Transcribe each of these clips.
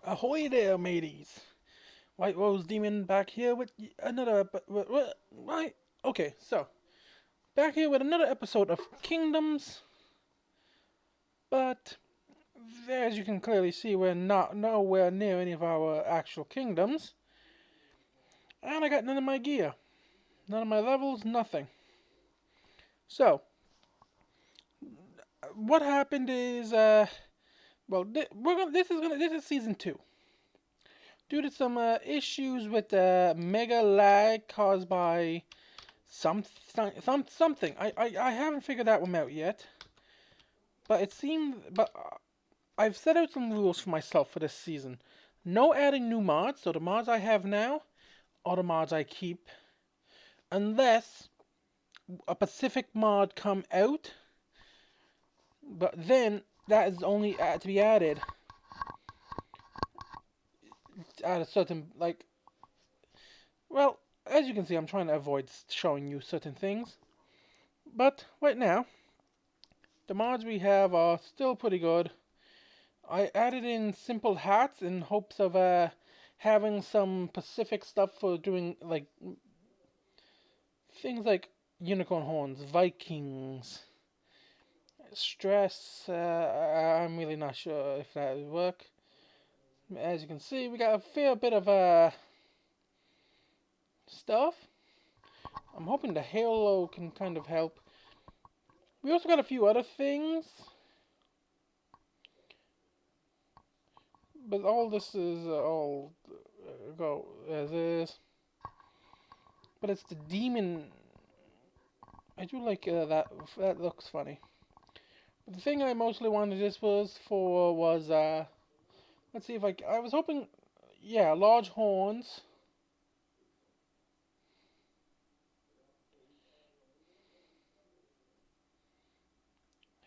Ahoy there, mateys! White Rose Demon back here with another. Right? Okay, so back here with another episode of Kingdoms, but as you can clearly see, we're not nowhere near any of our actual kingdoms, and I got none of my gear, none of my levels, nothing. So what happened is, well, this is season two. Due to some issues with mega lag caused by something. I haven't figured that one out yet. But it seems, but I've set out some rules for myself for this season. No adding new mods, so the mods I have now are the mods I keep, unless a Pacific mod come out. But then that is only to be added at a certain well, as you can see, I'm trying to avoid showing you certain things. But right now, the mods we have are still pretty good. I added in simple hats in hopes of having some Pacific stuff for doing like things like unicorn horns, Vikings, stress. I'm really not sure if that would work. As you can see, we got a fair bit of stuff. I'm hoping the halo can kind of help. We also got a few other things, but all this is all go as is. But it's the demon. I do like that. That looks funny. But the thing I mostly wanted this was let's see if I was hoping, yeah, large horns.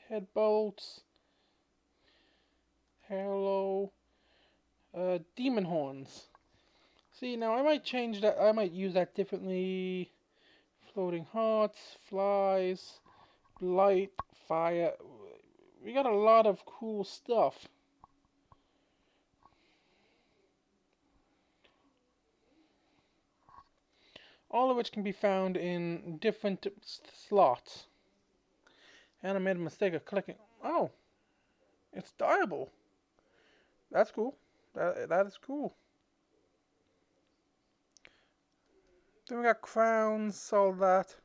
Head bolts. Halo. Demon horns. See, now I might change that. I might use that differently. Floating hearts, flies, light, fire. We got a lot of cool stuff. All of which can be found in different slots. And I made a mistake of clicking. Oh, it's dyeable. That's cool. That is cool. Then we got crowns, all that.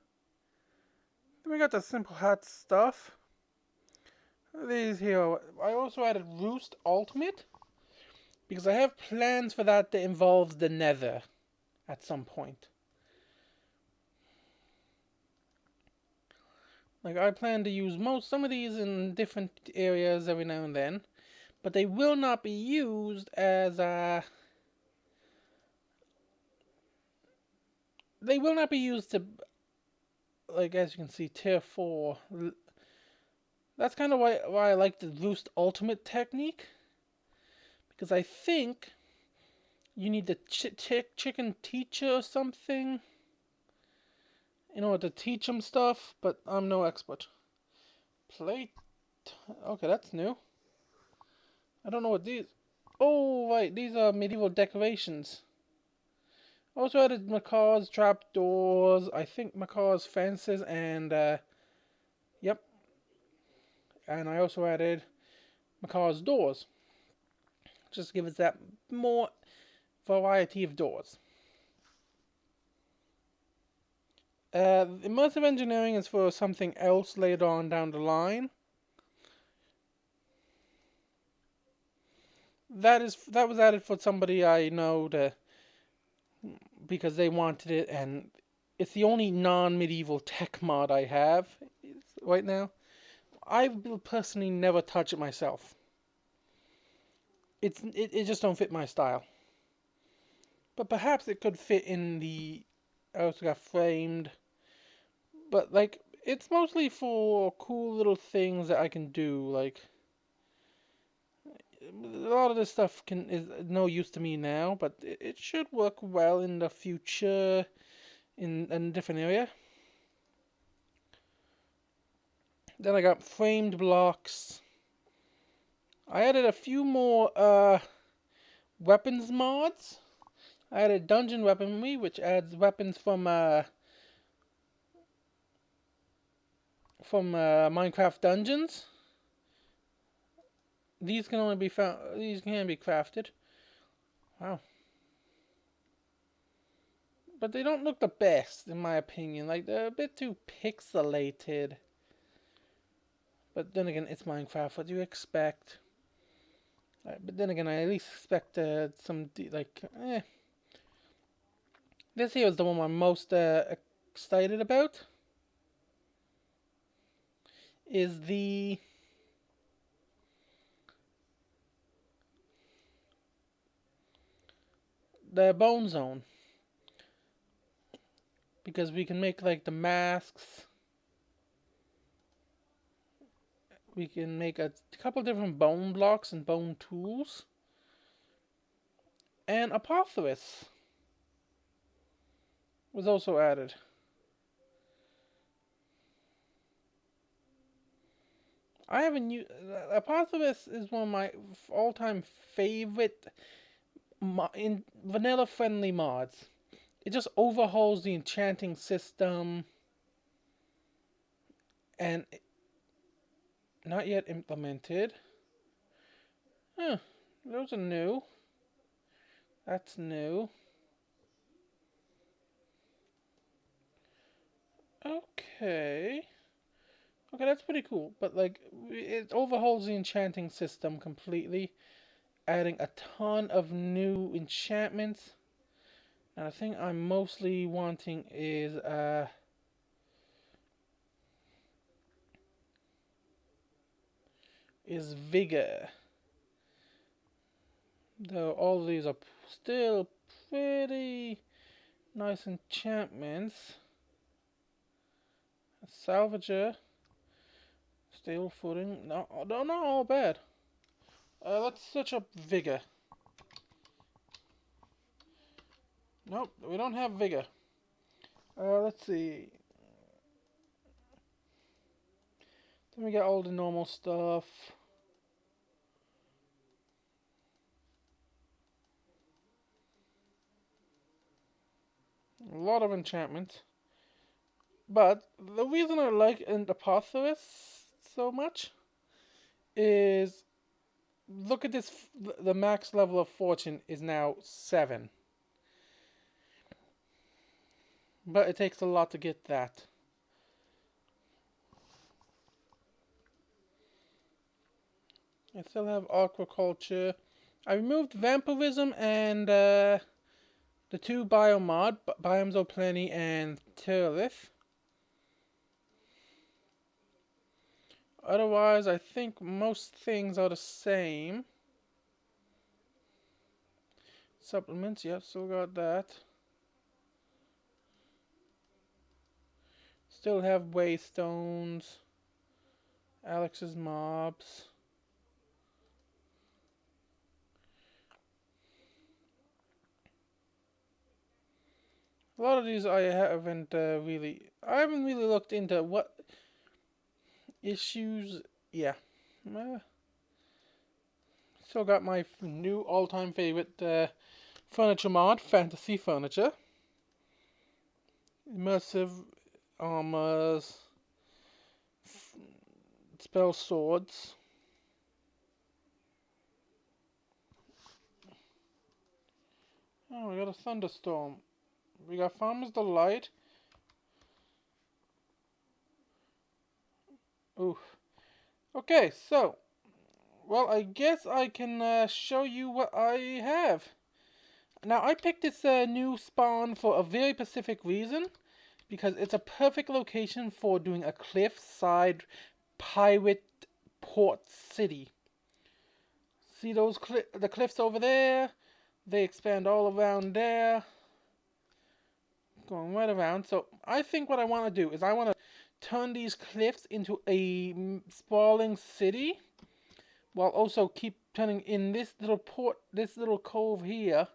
Then we got the simple hat stuff. These here. I also added Roost Ultimate because I have plans for that involves the Nether at some point. Like I plan to use some of these in different areas every now and then, but they will not be used as they will not be used to, like, as you can see, tier 4. That's kind of why I like the Roost Ultimate technique, because I think you need the chicken teacher or something in order to teach them stuff, but I'm no expert. Plate. Okay, that's new. I don't know what these. Oh, right, these are medieval decorations. Also added Macaw's trapdoors, I think Macaw's fences, and yep. And I also added Macaw's doors, just to give us that more variety of doors. Immersive engineering is for something else later on down the line. That was added for somebody I know because they wanted it, and it's the only non-medieval tech mod I have right now. I will personally never touch it myself. It just don't fit my style. But perhaps it could fit in the. I also got framed, but like it's mostly for cool little things that I can do. Like a lot of this stuff is no use to me now, but it should work well in the future in a different area. Then I got framed blocks. I added a few more weapons mods. I added dungeon weaponry, which adds weapons from Minecraft dungeons. These can only be found. These can be crafted. Wow. But they don't look the best, in my opinion. Like, they're a bit too pixelated. But then again, it's Minecraft. What do you expect? But then again, I at least expect some, like, eh. This here is the one I'm most excited about. Is the Bone Zone. Because we can make, like, the masks. We can make a couple different bone blocks and bone tools. And Apotheosis was also added. I haven't used... Apotheosis is one of my all-time favorite vanilla-friendly mods. It just overhauls the enchanting system. And not yet implemented. Huh, those are new. That's new. Okay. Okay, that's pretty cool. But, like, it overhauls the enchanting system completely, adding a ton of new enchantments. Now, the thing I'm mostly wanting is vigor. Though all of these are still pretty nice enchantments. A salvager. Stable footing. No, not all bad. Let's search up vigor. Nope, we don't have vigor. Let's see. Then we got all the normal stuff. A lot of enchantments. But the reason I like Apotheosis so much is, look at this. The max level of fortune is now 7. But it takes a lot to get that. I still have aquaculture. I removed vampirism and the 2 biomod, Biomes O'Plenty and Terralith. Otherwise, I think most things are the same. Supplements, yep, still got that. Still have waystones. Alex's mobs. A lot of these I haven't really looked into what issues. Yeah. Still got my new all-time favorite furniture mod, fantasy furniture. Immersive armors. Spell swords. Oh, we got a thunderstorm. We got Farmer's Delight. Oof. Okay, so, well, I guess I can show you what I have. Now, I picked this new spawn for a very specific reason, because it's a perfect location for doing a cliffside pirate port city. See those the cliffs over there? They expand all around there. Going right around. So I think what I want to do is I want to turn these cliffs into a sprawling city, while also keep turning in this little port, this little cove here,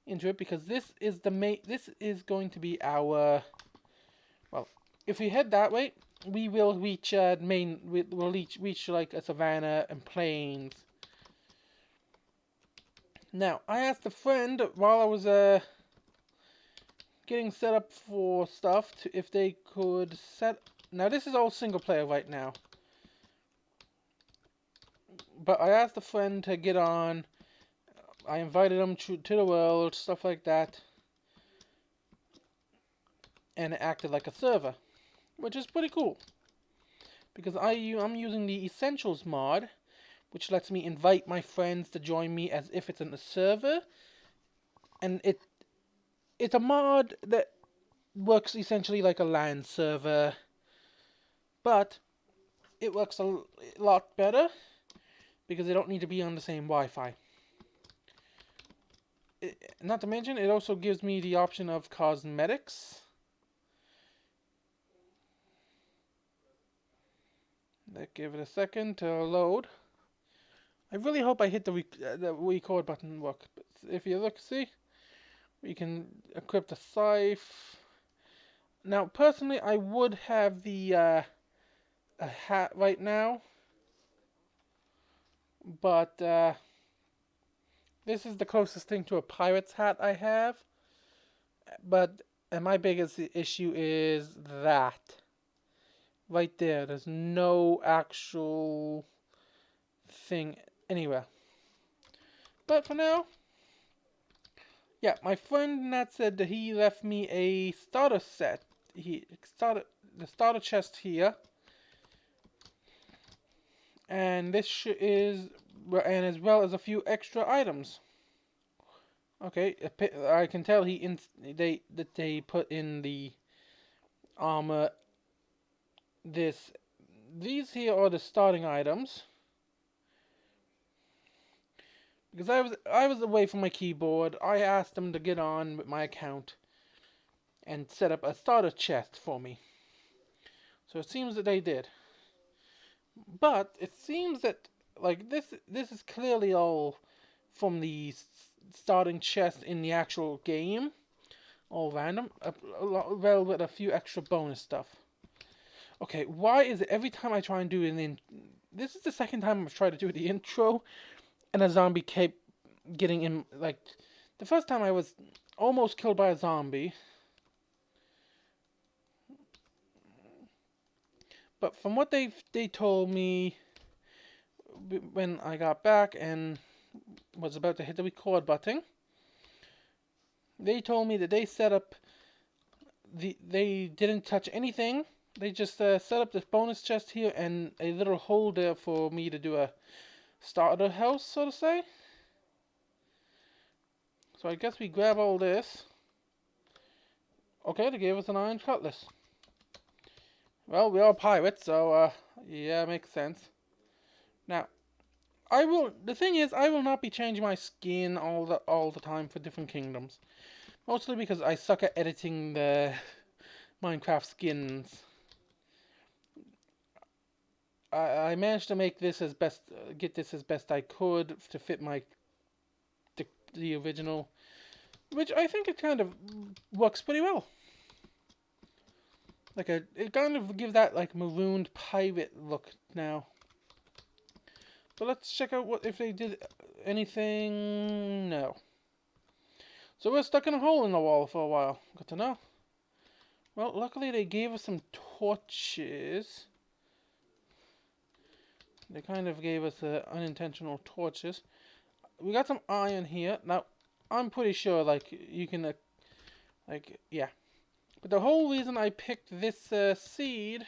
into it, because this is the main. This is going to be our. Well, if we head that way, we will reach we'll reach like a savanna and plains. Now, I asked a friend while I was getting set up for stuff if they could set. Now, this is all single player right now, but I asked a friend to get on. I invited him to the world, stuff like that, and it acted like a server, which is pretty cool. Because I'm using the Essentials mod, which lets me invite my friends to join me as if it's in a server, and it's a mod that works essentially like a LAN server, but it works a lot better because they don't need to be on the same Wi-Fi. Not to mention, it also gives me the option of cosmetics. Let's give it a second to load. I really hope I hit the record button work. But if you look, see, we can equip the scythe. Now, personally, I would have the a hat right now, but this is the closest thing to a pirate's hat I have. But and my biggest issue is that right there. There's no actual thing anywhere. But for now, yeah, my friend Nat said that he left me a starter set. He started the starter chest here, and this is, and as well as a few extra items. Okay, I can tell they put in the armor. These here are the starting items. Because I was away from my keyboard, I asked them to get on with my account and set up a starter chest for me. So it seems that they did. But it seems that like this is clearly all from the starting chest in the actual game, all random, well with a few extra bonus stuff. Okay, why is it every time I try and do this is the second time I've tried to do the intro, and a zombie kept getting in. Like the first time I was almost killed by a zombie, but from what they told me when I got back and was about to hit the record button, they told me that they set up they didn't touch anything. They just set up this bonus chest here and a little hole there for me to do a starter house, so to say. So I guess we grab all this. Okay, they gave us an iron cutlass. Well, we are pirates, so yeah, makes sense. Now, the thing is, I will not be changing my skin all the time for different kingdoms. Mostly because I suck at editing the Minecraft skins. I managed to make this get this as best I could to fit the original, which I think it kind of works pretty well. It kind of gives that like marooned pirate look now. So let's check out if they did anything. No. So we're stuck in a hole in the wall for a while. Good to know. Well, luckily they gave us some torches. They kind of gave us unintentional torches. We got some iron here. Now, I'm pretty sure, like, you can, yeah. But the whole reason I picked this seed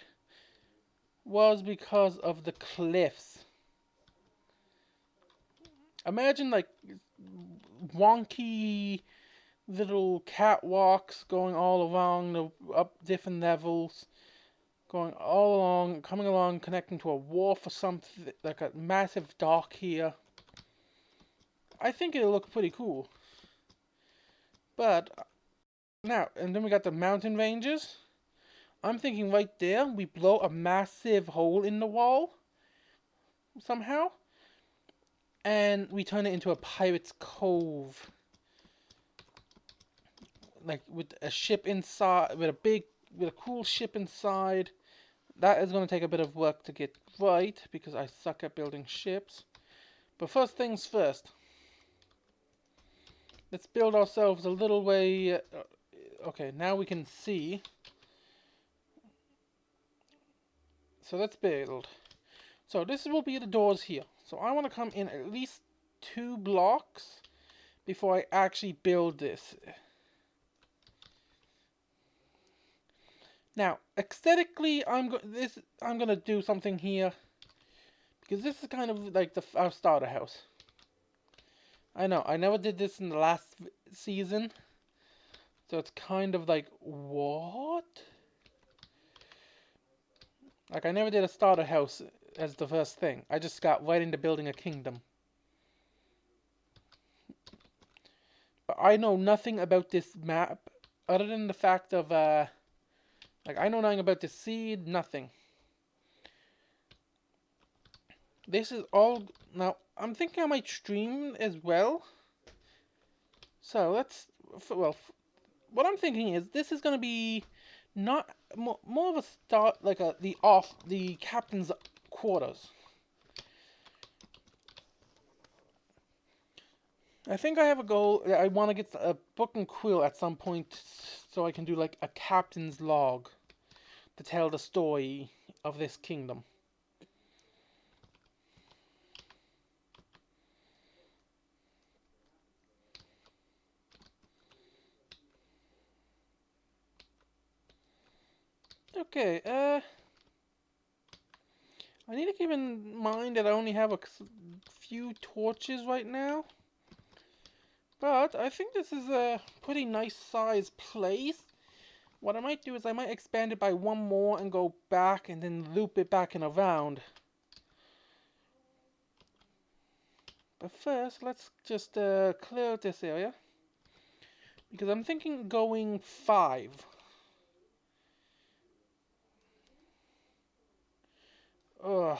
was because of the cliffs. Imagine, like, wonky little catwalks going all along up different levels, going all along, coming along, connecting to a wharf or something, like a massive dock here. I think it'll look pretty cool. But now, and then we got the mountain ranges. I'm thinking right there, we blow a massive hole in the wall somehow, and we turn it into a pirate's cove. Like with a ship inside, with a cool ship inside. That is going to take a bit of work to get right because I suck at building ships. But first things first. Let's build ourselves a little way. Okay, now we can see. So let's build. So this will be the doors here. So I want to come in at least 2 blocks before I actually build this. Now, aesthetically, I'm gonna do something here because this is kind of like our starter house. I know I never did this in the last season, so it's kind of like what? Like I never did a starter house as the first thing. I just got right into building a kingdom. But I know nothing about this map other than the fact of like I know nothing about the seed, nothing. This is all now. I'm thinking I might stream as well. So let's well, what I'm thinking is this is gonna be not more of a start like the captain's quarters. I think I have a goal. I want to get a book and quill at some point so I can do like a captain's log to tell the story of this kingdom. Okay, I need to keep in mind that I only have a few torches right now. But I think this is a pretty nice sized place. What I might do is I might expand it by one more and go back and then loop it back and around. But first, let's just clear out this area. Because I'm thinking going 5. Ugh.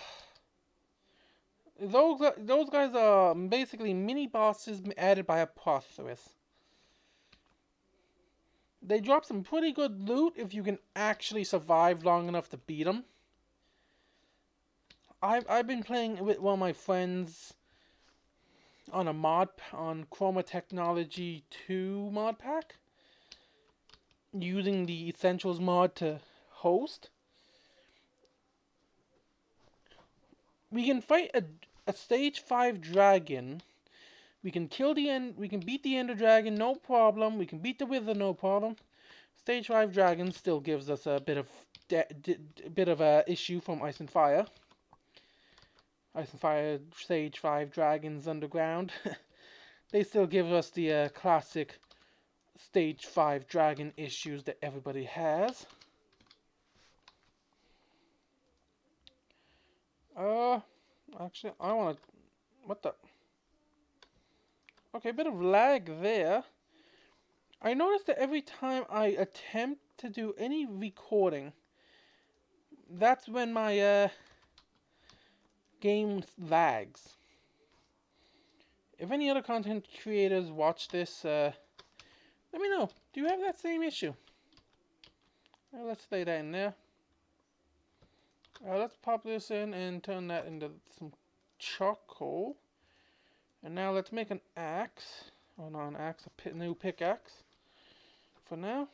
Those guys are basically mini bosses added by a Apotheris. They drop some pretty good loot if you can actually survive long enough to beat them. I've been playing with one of my friends on a mod on Chroma Technology 2 mod pack, using the Essentials mod to host. We can fight a stage 5 dragon. We can kill the end. We can beat the Ender Dragon, no problem. We can beat the Wither, no problem. Stage 5 dragon still gives us a bit of a issue from Ice and Fire. Ice and Fire Stage 5 dragons underground. They still give us the classic Stage 5 dragon issues that everybody has. Actually, I want to... What the... Okay, a bit of lag there. I noticed that every time I attempt to do any recording, that's when my game lags. If any other content creators watch this, let me know. Do you have that same issue? Let's lay that in there. Let's pop this in and turn that into some charcoal. And now let's make an axe. Oh, not an axe, a new pickaxe. For now.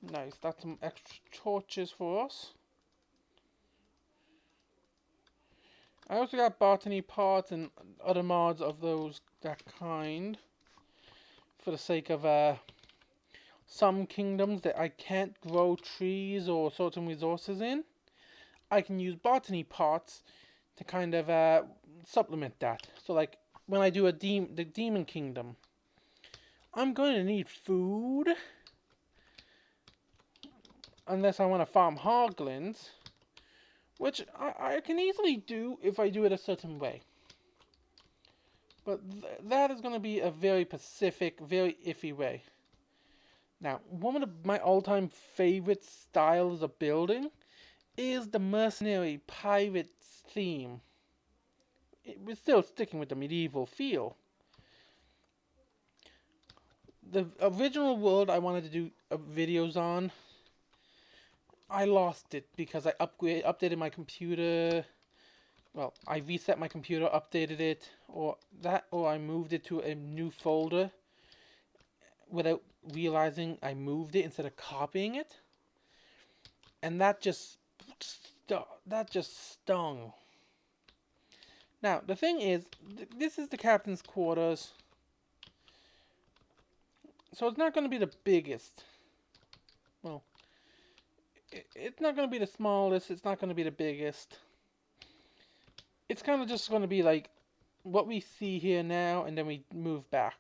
Nice, that's some extra torches for us. I also got botany pots and other mods of that kind. For the sake of some kingdoms that I can't grow trees or certain resources in, I can use botany pots to kind of supplement that. So like when I do the demon kingdom, I'm going to need food unless I want to farm hoglins, which I can easily do if I do it a certain way. But that is going to be a very specific, very iffy way. Now, one of my all-time favorite styles of building is the mercenary pirates theme. We're still sticking with the medieval feel. The original world I wanted to do videos on, I lost it because I updated my computer well, I reset my computer, updated it, or I moved it to a new folder without realizing I moved it instead of copying it, and that just stung. Now the thing is, this is the captain's quarters, so it's not going to be the biggest. Well, it's not going to be the smallest. It's not going to be the biggest. It's kind of just going to be like what we see here now, and then we move back.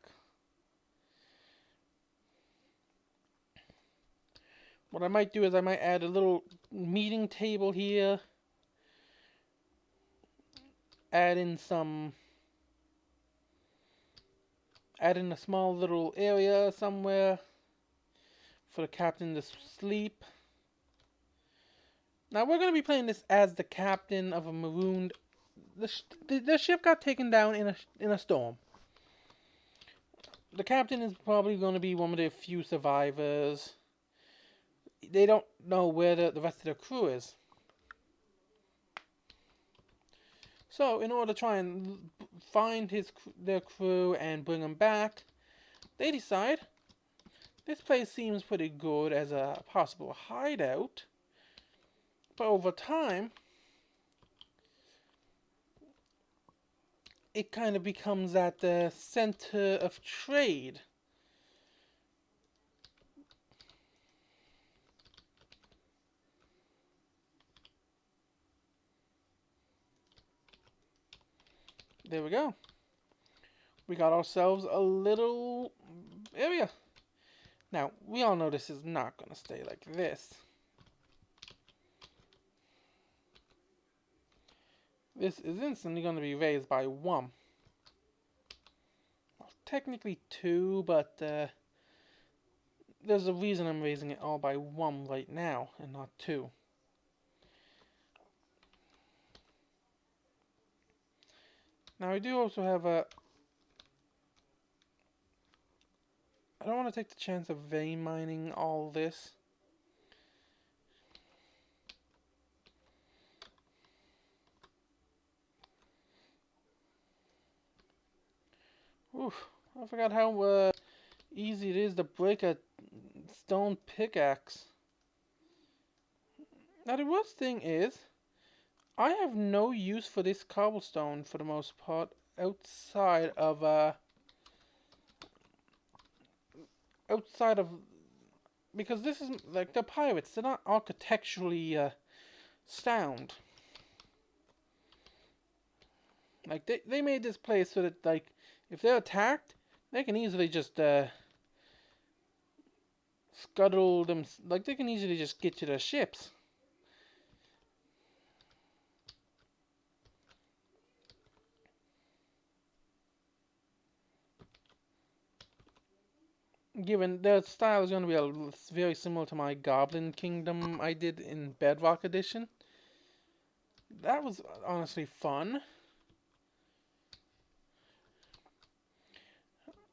What I might do is I might add a little meeting table here. Add in a small little area somewhere for the captain to sleep. Now we're going to be playing this as the captain of a marooned. The ship got taken down in a storm. The captain is probably going to be one of the few survivors. They don't know where the rest of the crew is. So in order to try and find their crew and bring them back, they decide this place seems pretty good as a possible hideout. But over time, it kind of becomes at the center of trade. There we go. We got ourselves a little area. Now, we all know this is not going to stay like this. This is instantly going to be raised by 1. Well, technically 2, but there's a reason I'm raising it all by 1 right now and not 2. Now, I do also have a... I don't want to take the chance of vein mining all this. Oof, I forgot how easy it is to break a stone pickaxe. Now the worst thing is, I have no use for this cobblestone for the most part outside of because this is like the pirates. They're not architecturally sound. Like they made this place so that like if they're attacked, they can easily just scuttle them. Like they can easily just get to their ships. Given their style is going to be very similar to my Goblin Kingdom I did in Bedrock Edition. That was honestly fun.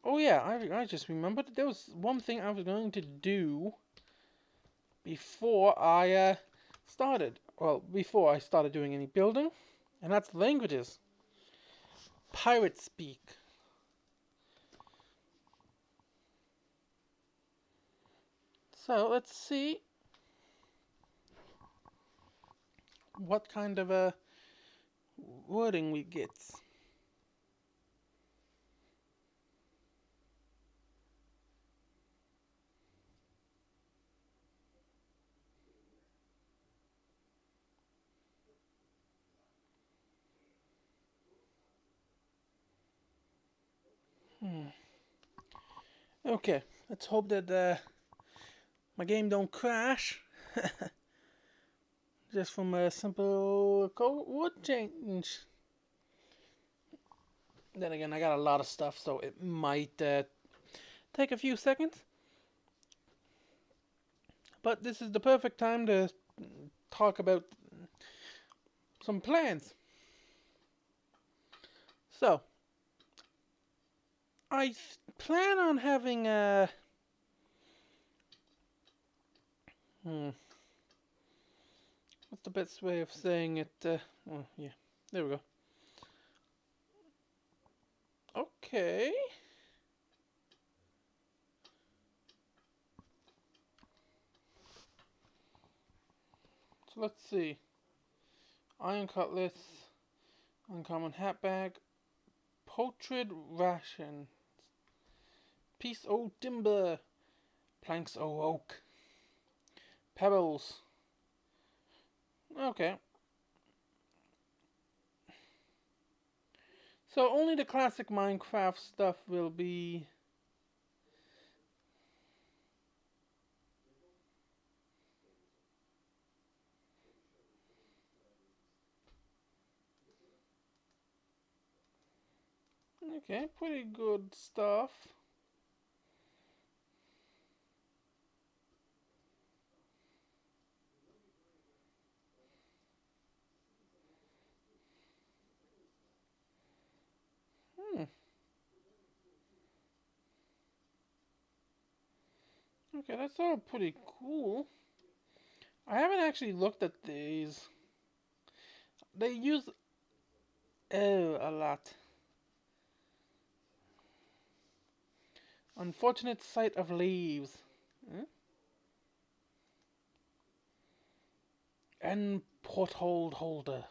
Oh yeah, I just remembered there was one thing I was going to do before I started. Well, before I started doing any building, and that's languages. Pirate speak. So let's see what kind of a wording we get. Okay, let's hope that my game don't crash. Just from a simple code change. Then again, I got a lot of stuff, so it might take a few seconds. But this is the perfect time to talk about some plans. So, I plan on having a... what's the best way of saying it? Well, yeah. There we go. Okay. So let's see. Iron Cutlass, Uncommon Hat Bag, Putrid Ration, Piece o' Timber, Planks o' Oak, Pebbles. Okay. So only the classic Minecraft stuff will be... Okay, pretty good stuff. Hmm. Okay, that's all pretty cool. I haven't actually looked at these. They use a lot. Unfortunate sight of leaves. Hmm? And porthole holder.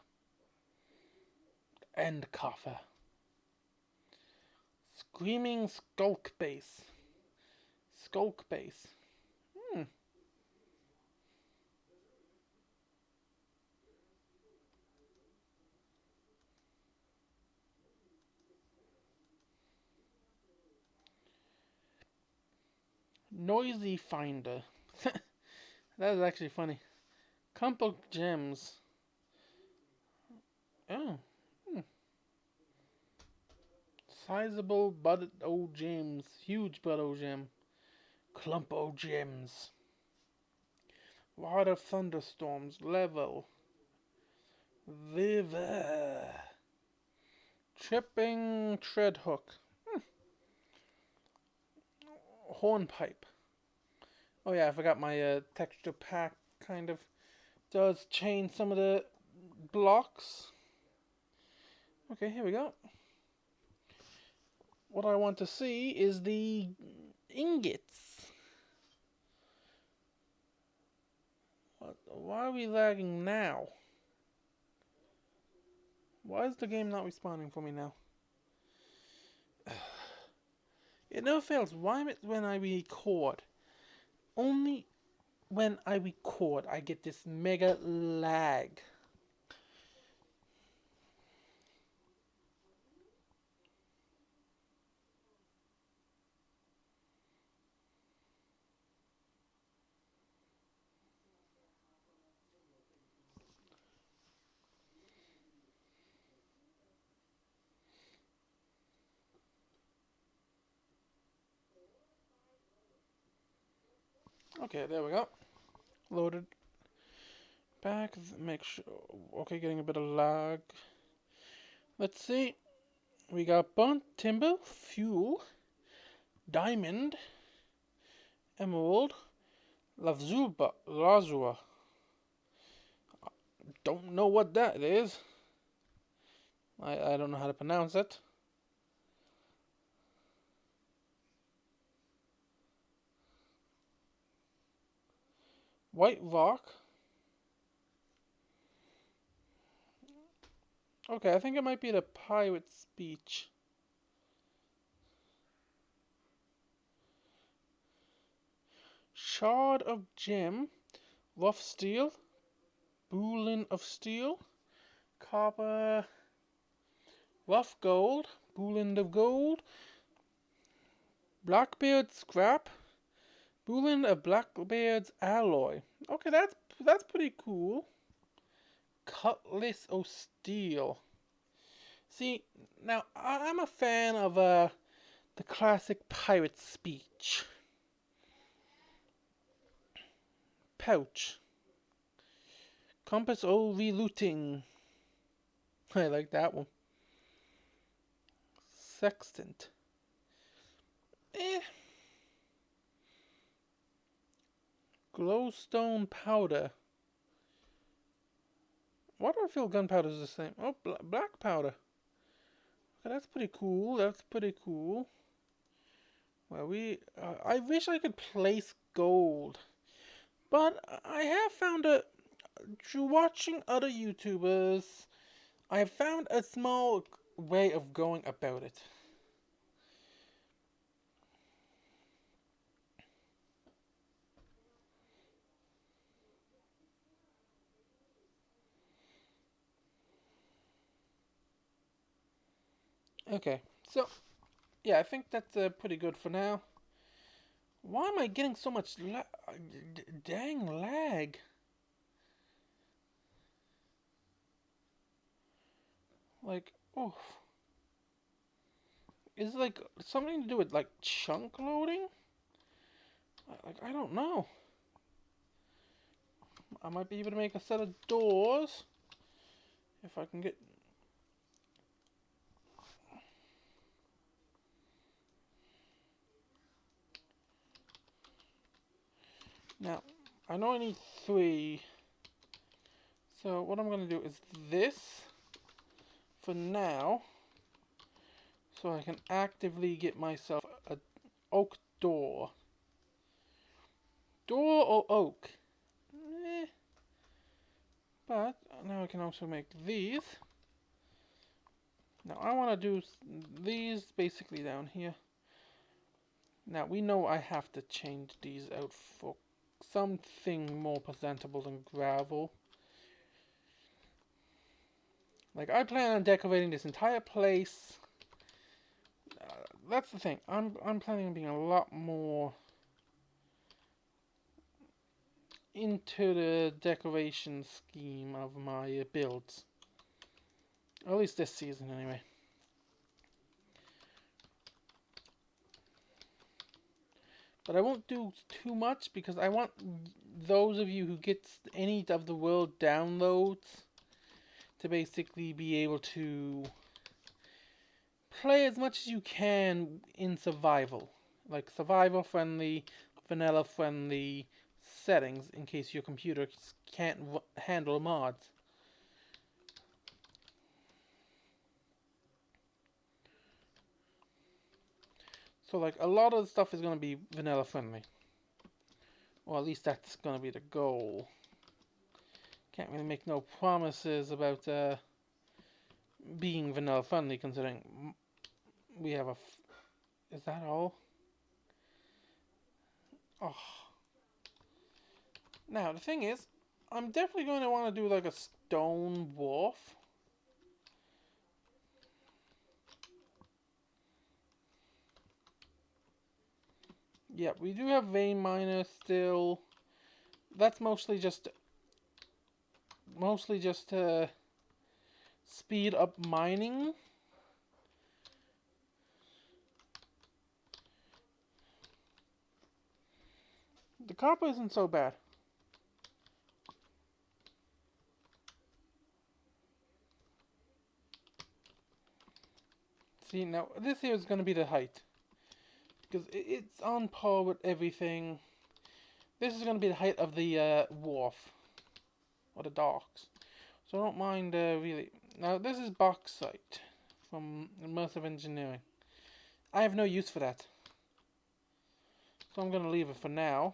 And coffer. Screaming skulk base. Skulk base. Hmm. Noisy finder. That is actually funny. Couple gems. Oh. Hmm. Sizable bud o gems. Huge bud o gem. Clump o gems. Lot of thunderstorms. Level. Viver. Tripping tread hook. Hornpipe. Oh yeah, I forgot my texture pack kind of does change some of the blocks. Okay, here we go. What I want to see is the ingots. Why are we lagging now? Why is the game not responding for me now? It never fails. Why when I record? Only when I record I get this mega lag. Okay, there we go. Loaded back. Make sure. Okay, getting a bit of lag. Let's see. We got burnt timber, fuel, diamond, emerald, lazua. Don't know what that is. I don't know how to pronounce it. White rock. Okay, I think it might be the pirate speech. Shard of gem, rough steel, bullion of steel, copper, rough gold, bullion of gold, blackbeard scrap, bullion of blackbeard's alloy. Okay, that's pretty cool. Cutlass of steel. See, now I'm a fan of the classic pirate speech. Pouch. Compass o relooting. I like that one. Sextant. Eh. Glowstone powder. Why do I feel gunpowder is the same? Oh, black powder. Okay, that's pretty cool. That's pretty cool. Well, I wish I could place gold, but I have found through watching other YouTubers, I have found a small way of going about it. Okay, so yeah, I think that's pretty good for now. Why am I getting so much dang lag? Like, oh, is it like something to do with like chunk loading? Like, I don't know. I might be able to make a set of doors if I can get. Now, I know I need 3. So what I'm going to do is this for now, so I can actively get myself a oak door. Door or oak? Eh. But now I can also make these. Now I want to do these basically down here. Now we know I have to change these out for something more presentable than gravel. Like, I plan on decorating this entire place. That's the thing. I'm planning on being a lot more into the decoration scheme of my builds. Or at least this season, anyway. But I won't do too much because I want those of you who get any of the world downloads to basically be able to play as much as you can in survival. Like survival friendly, vanilla friendly settings in case your computer can't handle mods. So like a lot of the stuff is going to be vanilla friendly. Or at least that's going to be the goal. Can't really make no promises about being vanilla friendly considering we have a... Is that all? Oh. Now the thing is, I'm definitely going to want to do like a stone wharf. Yeah, we do have vein miners still. That's mostly just to speed up mining. The copper isn't so bad. See, now this here is going to be the height. Because it's on par with everything. This is going to be the height of the wharf. Or the docks. So I don't mind really. Now this is bauxite from immersive engineering. I have no use for that. So I'm going to leave it for now.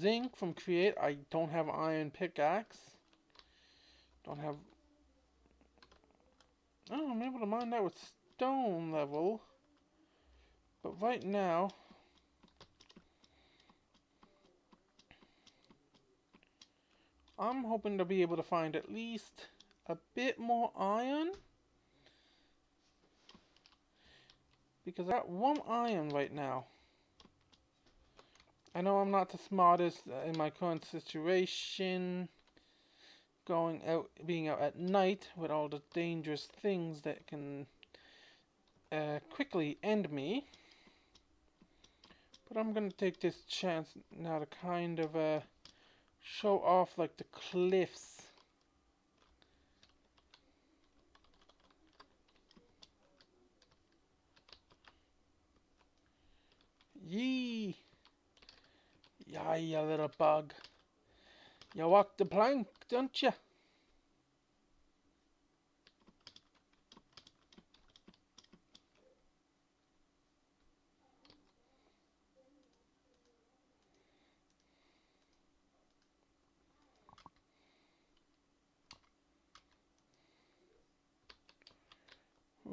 Zinc from Create. I don't have iron pickaxe. Don't have... Oh, I'm able to mine that with stone level. But right now... I'm hoping to be able to find at least a bit more iron. Because I got 1 iron right now. I know I'm not the smartest in my current situation. Being out at night with all the dangerous things that can quickly end me. But I'm gonna take this chance now to kind of show off like the cliffs. Yee! Yeah, you little bug. You walk the plank, don't you?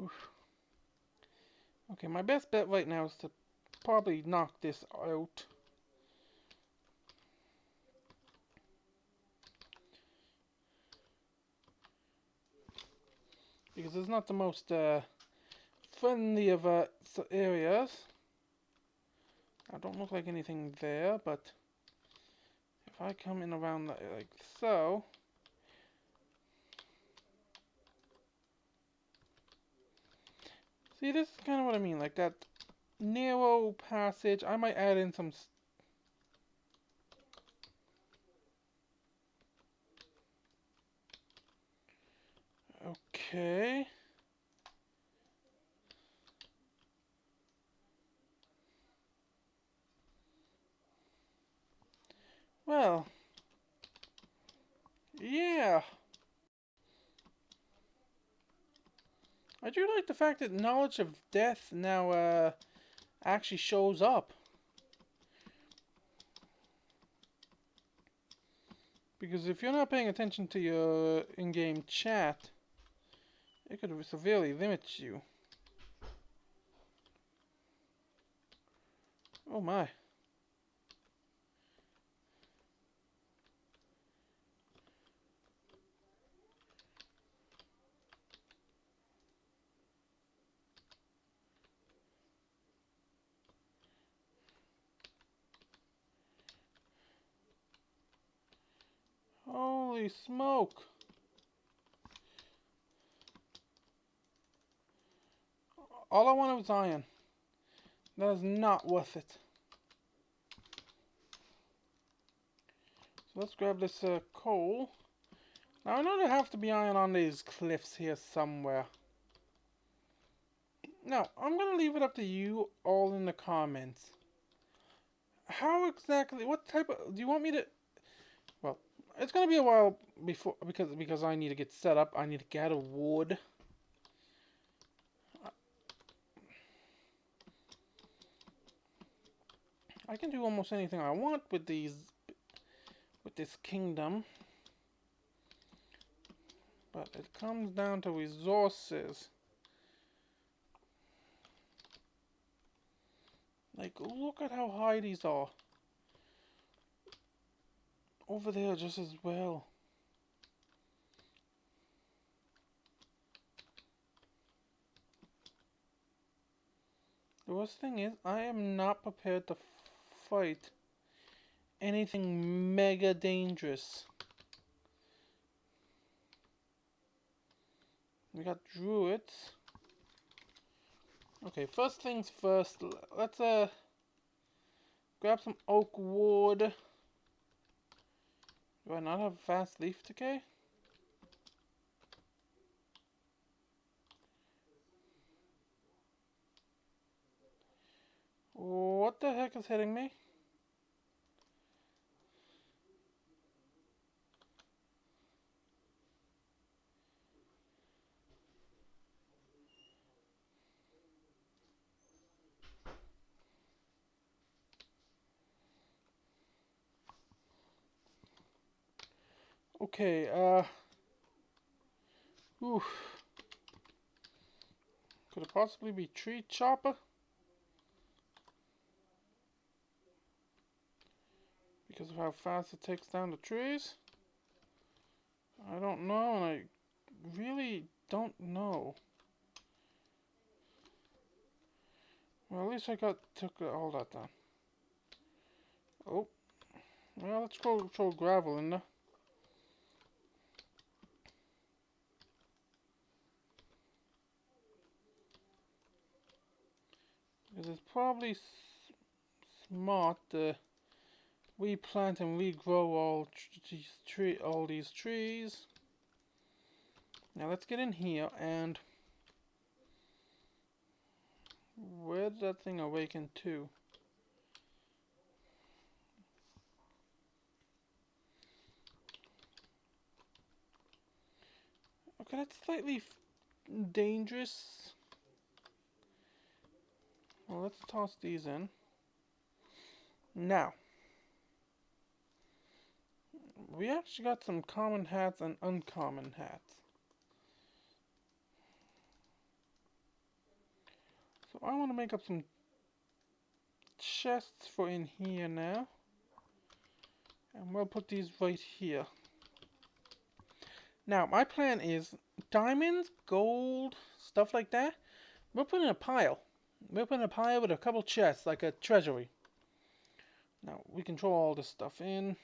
Oof. Okay, my best bet right now is to probably knock this out. Because it's not the most friendly of areas. I don't look like anything there, but if I come in around like so. See, this is kind of what I mean, like that narrow passage. I might add in some. Okay. Well, yeah. I do like the fact that knowledge of death now actually shows up. Because if you're not paying attention to your in-game chat, it could severely limit you. Oh my. Holy smoke. All I wanted was iron. That is not worth it. So let's grab this coal. Now I know there have to be iron on these cliffs here somewhere. Now, I'm going to leave it up to you all in the comments. How exactly, what type of, do you want me to, well, it's going to be a while before, because I need to get set up. I need to gather wood. I can do almost anything I want with this kingdom. But it comes down to resources. Like, look at how high these are. Over there just as well. The worst thing is, I am not prepared to fight anything mega dangerous. We got druids. Okay, first things first, let's grab some oak wood. Do I not have fast leaf decay? What the heck is hitting me? Okay, oof. Could it possibly be tree chopper? Because of how fast it takes down the trees? I don't know, and I really don't know. Well, at least I took all that down. Oh, well, let's go throw gravel in there. Because it's probably smart to replant and regrow all these trees. Now let's get in here and where did that thing awaken to? Okay, that's slightly dangerous. Well, let's toss these in. Now, we actually got some common hats and uncommon hats. So I want to make up some chests for in here now. And we'll put these right here. Now, my plan is diamonds, gold, stuff like that. We'll put in a pile. We'll put in a pile with a couple chests, like a treasury. Now, we can throw all this stuff in.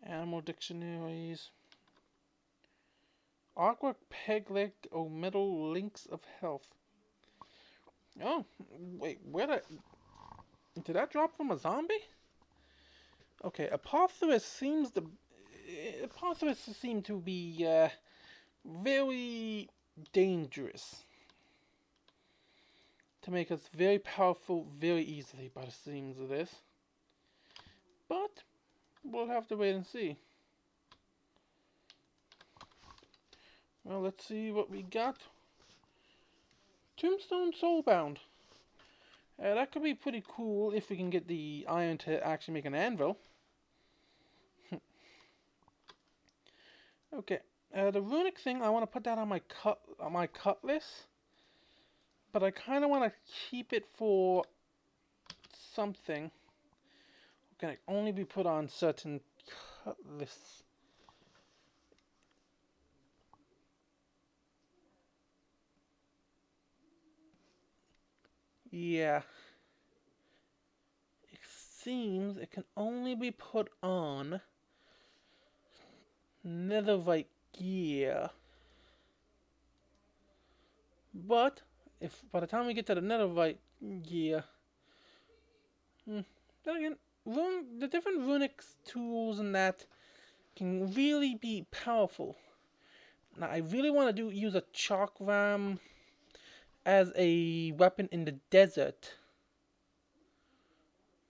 Animal dictionaries. Aqua peg leg or metal links of health. Oh, wait, did that drop from a zombie? Okay, Apotheris seem to be very dangerous. To make us very powerful very easily by the seams of this. But we'll have to wait and see. Well, let's see what we got. Tombstone Soulbound. That could be pretty cool if we can get the iron to actually make an anvil. Okay, the runic thing, I want to put that on my cutlass. But I kind of want to keep it for something. Can it only be put on certain cutlass? Yeah. It seems it can only be put on netherite gear. But if by the time we get to the netherite gear, then again, the different runic tools and that can really be powerful. Now I really want to use a chalk ram as a weapon in the desert.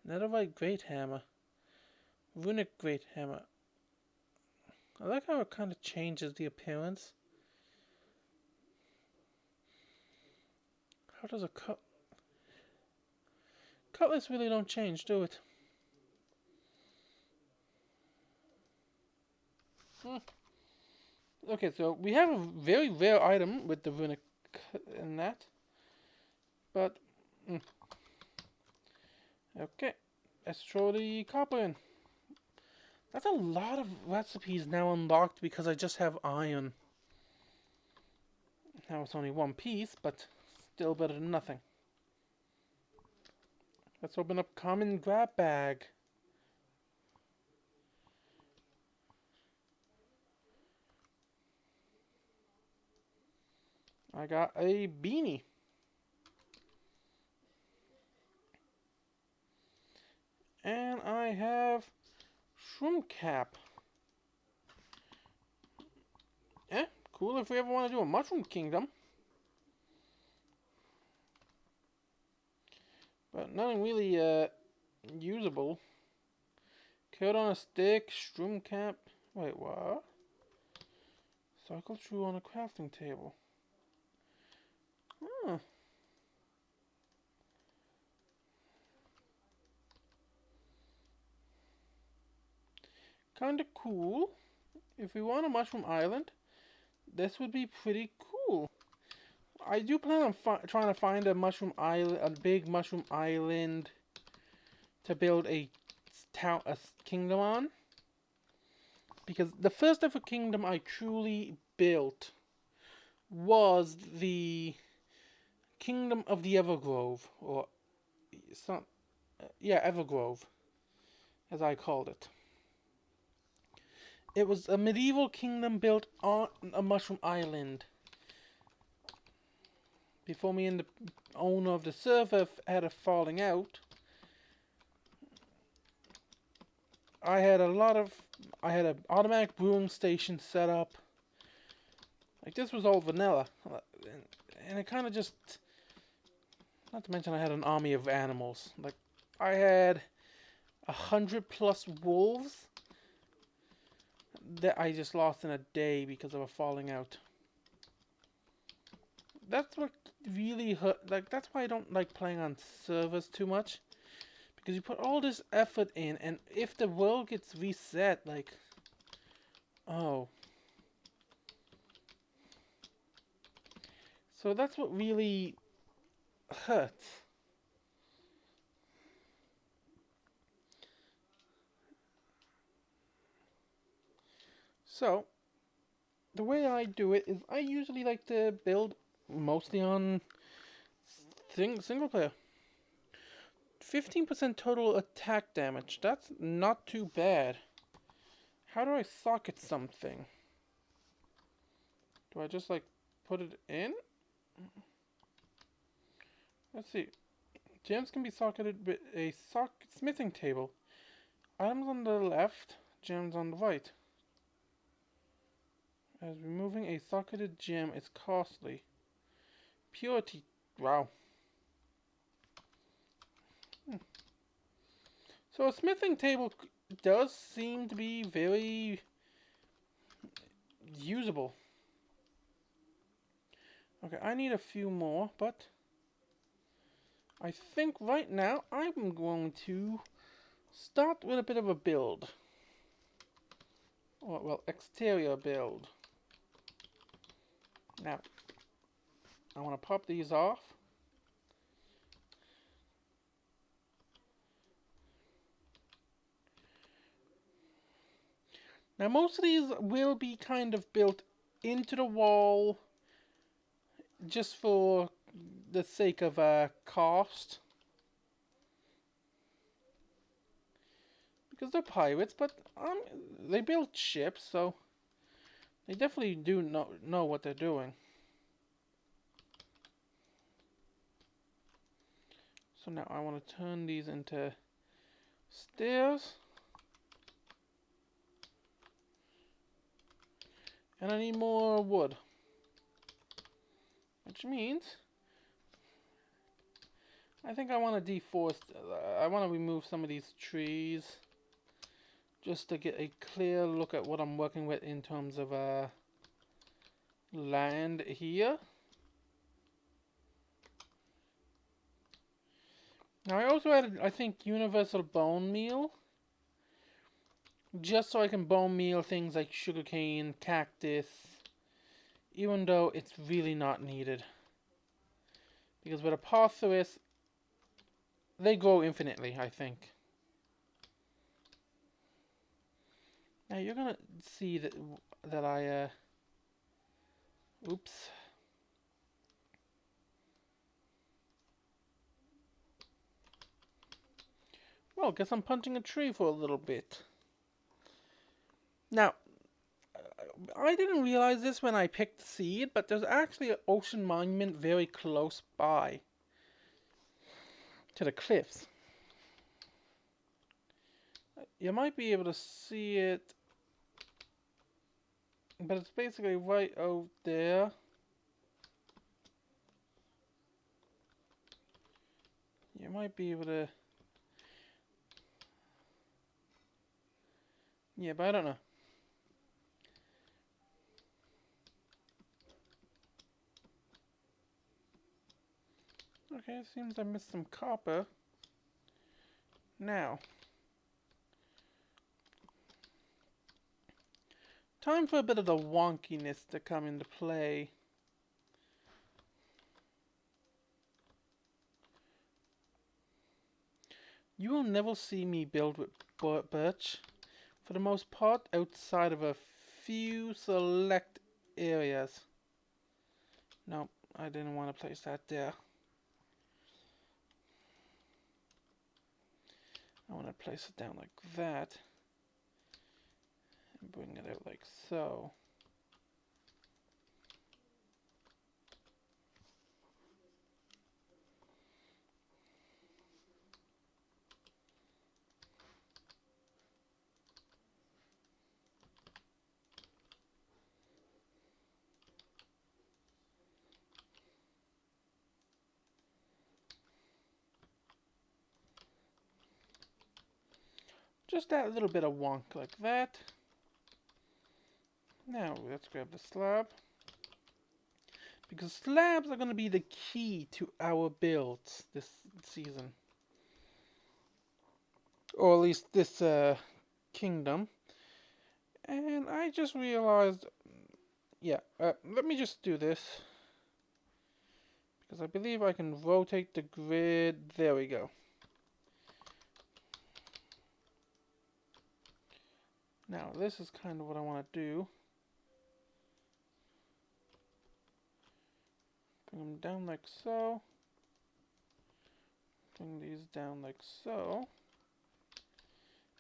Netherite great hammer, runic great hammer. I like how it kind of changes the appearance. How does a cutlass really don't change, do it? Okay, so we have a very rare item with the runic in that. But, okay, let's throw the copper in. That's a lot of recipes now unlocked because I just have iron. Now it's only one piece, but still better than nothing. Let's open up common grab bag. I got a beanie. And I have shroom cap. Eh, cool if we ever want to do a mushroom kingdom. But nothing really usable. Coat on a stick, shroom cap. Wait, what? Cycle through on a crafting table. Huh. Kinda cool. If we want a mushroom island, this would be pretty cool. I do plan on trying to find a mushroom island, a big mushroom island, to build a kingdom on. Because the first ever kingdom I truly built was the Kingdom of the Evergrove, or some, yeah, Evergrove, as I called it. It was a medieval kingdom built on a mushroom island. Before me and the owner of the server had a falling out, I had an automatic brewing station set up. Like, this was all vanilla. And it kind of just, not to mention I had an army of animals. Like, I had 100+ wolves. that I just lost in a day because of a falling out. That's what really hurt. Like, that's why I don't like playing on servers too much. Because you put all this effort in, and if the world gets reset, like, oh. So that's what really hurts. So, the way I do it is I usually like to build mostly on single player. 15% total attack damage. That's not too bad. How do I socket something? Do I just like put it in? Let's see. Gems can be socketed with a smithing table. Items on the left, gems on the right. As removing a socketed gem is costly. Purity. Wow. So a smithing table does seem to be very usable. Okay, I need a few more, but I think right now I'm going to start with a bit of a build. Or, well, exterior build. Now, I want to pop these off. Now, most of these will be kind of built into the wall just for the sake of cost. Because they're pirates, but they build ships, so they definitely do know what they're doing. So now I want to turn these into stairs. And I need more wood. Which means I think I want to deforest. I want to remove some of these trees just to get a clear look at what I'm working with in terms of land here. Now I also added, I think, universal bone meal. Just so I can bone meal things like sugarcane, cactus, even though it's really not needed. Because with Apotheris, they grow infinitely, I think. Now you're gonna see that I oops. Well, guess I'm punching a tree for a little bit. Now, I didn't realize this when I picked the seed, but there's actually an ocean monument very close by to the cliffs. You might be able to see it, but it's basically right out there. You might be able to... Yeah, but I don't know. Okay, it seems I missed some copper. Now, time for a bit of the wonkiness to come into play. You will never see me build with birch, for the most part, outside of a few select areas. No, I didn't want to place that there. I want to place it down like that. And bring it out like so. Just that little bit of wonk like that. Now let's grab the slab, because slabs are going to be the key to our builds this season, or at least this kingdom. And I just realized, yeah, let me just do this, because I believe I can rotate the grid. There we go. Now this is kind of what I want to do. Bring them down like so. Bring these down like so.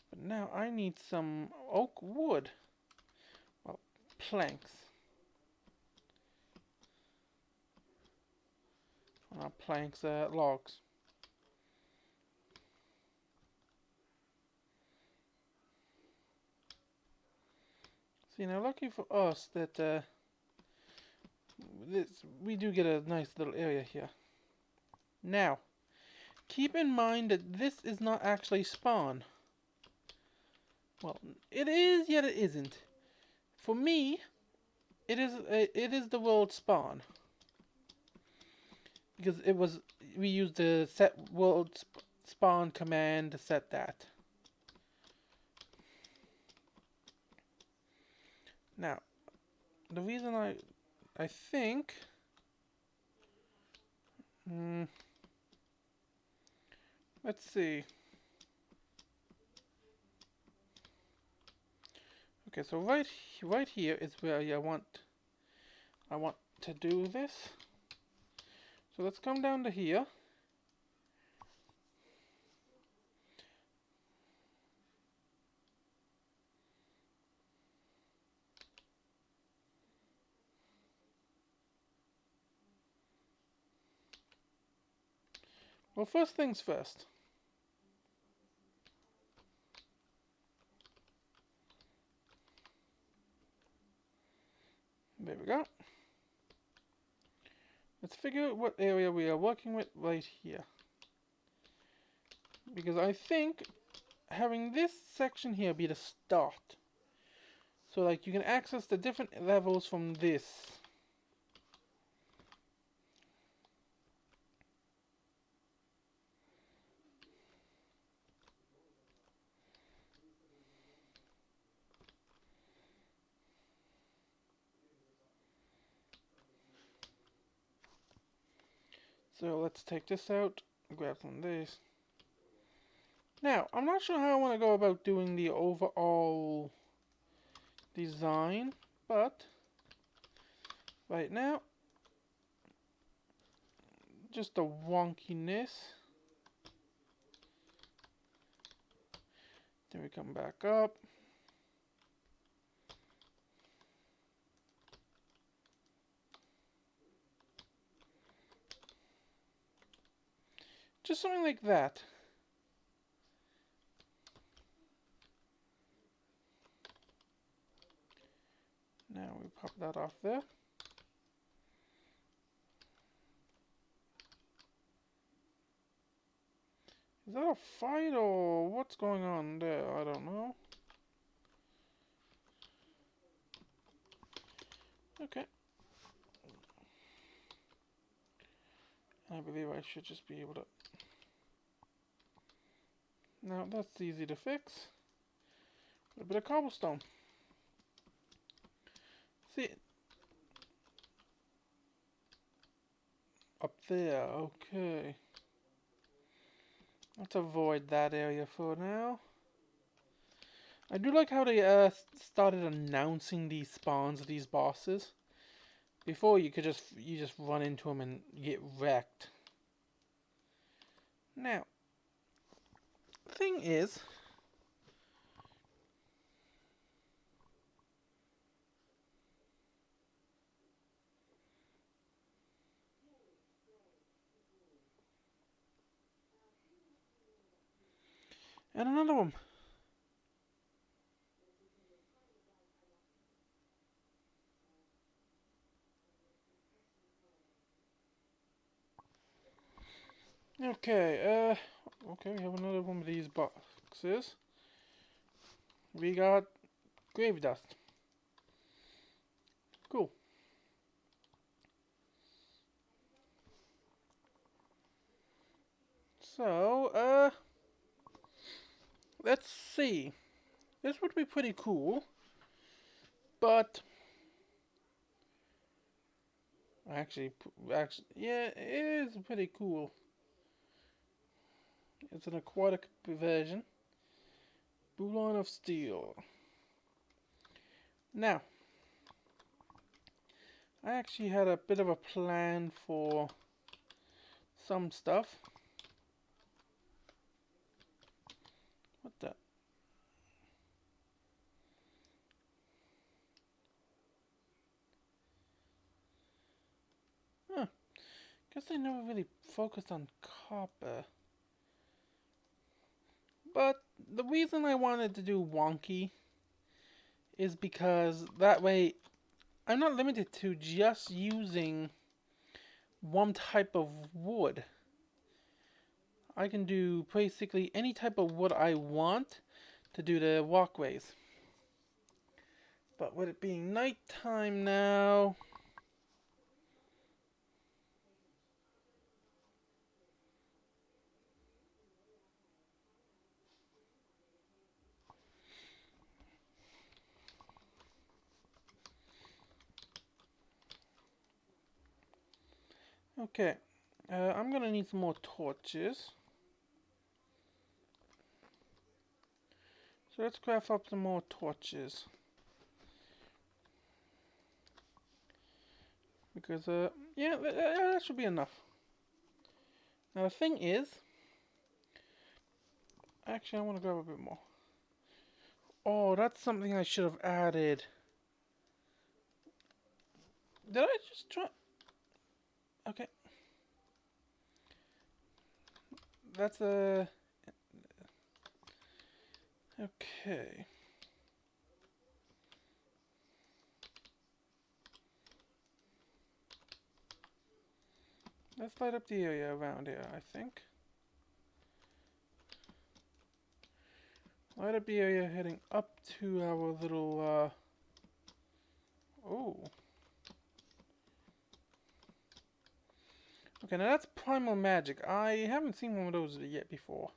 But now I need some oak wood. Well, planks. Not planks, logs. See, now lucky for us that we do get a nice little area here. Now, keep in mind that this is not actually spawn. Well, it is, yet it isn't. For me, it is the world spawn, because we used the set world spawn command to set that. Now, the reason I think let's see. Okay, so right here is where I want to do this. So let's come down to here. Well, first things first. There we go. Let's figure out what area we are working with right here. Because I think having this section here be the start. So like you can access the different levels from this. So let's take this out, grab some of these. Now, I'm not sure how I want to go about doing the overall design, but right now, just the wonkiness. Then we come back up. Just something like that. Now we pop that off there. Is that a fight or what's going on there? I don't know. Okay. I believe I should just be able to... Now that's easy to fix. A bit of cobblestone. See, up there, okay. Let's avoid that area for now. I do like how they started announcing these spawns of these bosses. Before you just run into them and get wrecked. Now, thing is, and another one. Okay, okay, we have another one of these boxes. We got grave dust. Cool. So, let's see. This would be pretty cool, but actually, yeah, it is pretty cool. It's an aquatic version. Boulon of Steel. Now, I actually had a bit of a plan for some stuff. What the? Huh. Guess they never really focused on copper. But the reason I wanted to do wonky is because that way I'm not limited to just using one type of wood. I can do basically any type of wood I want to do the walkways. But with it being nighttime now, okay, I'm gonna need some more torches. So let's craft up some more torches. Because, yeah, that should be enough. Now the thing is, actually I want to grab a bit more. Oh, that's something I should have added. Did I just try? Okay. That's a... Okay. Let's light up the area around here, I think. Light up the area heading up to our little, Oh. Okay, now that's primal magic. I haven't seen one of those yet before.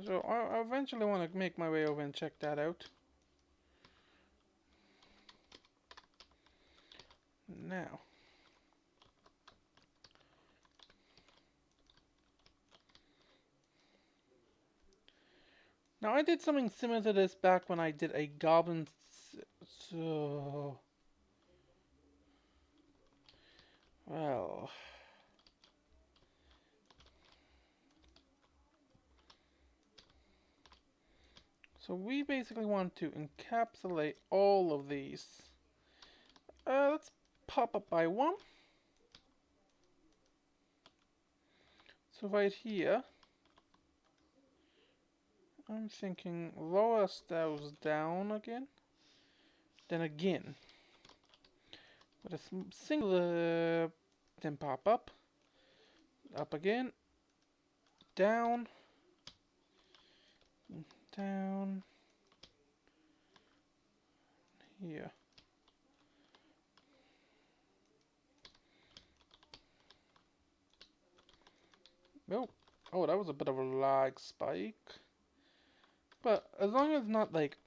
So I eventually want to make my way over and check that out. Now. Now I did something similar to this back when I did a goblin... So... Well... So we basically want to encapsulate all of these. Let's pop up by one. So right here, I'm thinking lower those down again. Then again. With a single, then pop up. Up again. Down. Down. Here. Oh, oh, that was a bit of a lag spike. But as long as not like...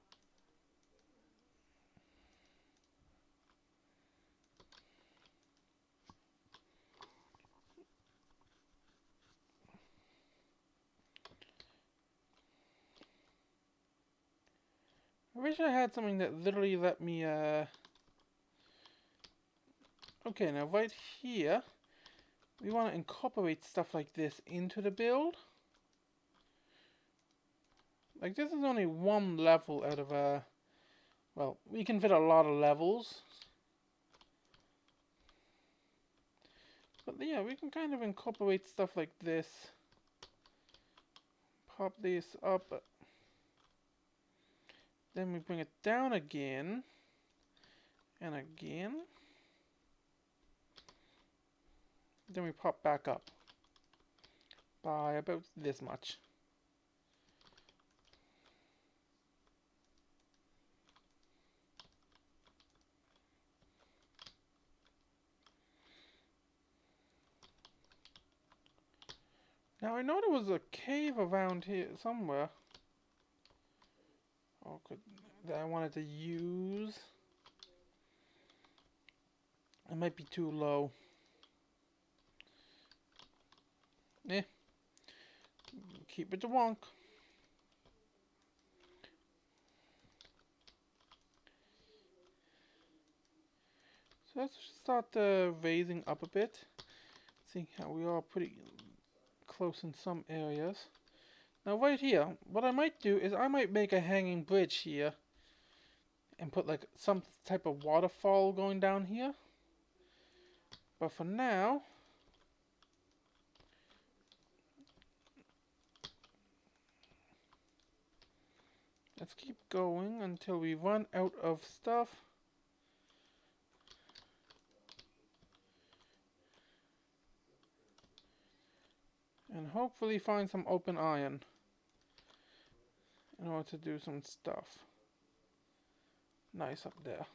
I wish I had something that literally let me, Okay, now right here, we want to incorporate stuff like this into the build. Like, this is only one level out of a... Well, we can fit a lot of levels. But yeah, we can kind of incorporate stuff like this. Pop this up. Then we bring it down again. And again. Then we pop back up. By about this much. Now I know there was a cave around here somewhere. Oh, that I wanted to use. It might be too low. Eh. Keep it to wonk. So let's start raising up a bit. See how we are pretty close in some areas. Now right here, what I might do is I might make a hanging bridge here and put like some type of waterfall going down here. But for now, let's keep going until we run out of stuff. And hopefully find some open iron in order to do some stuff. Nice up there.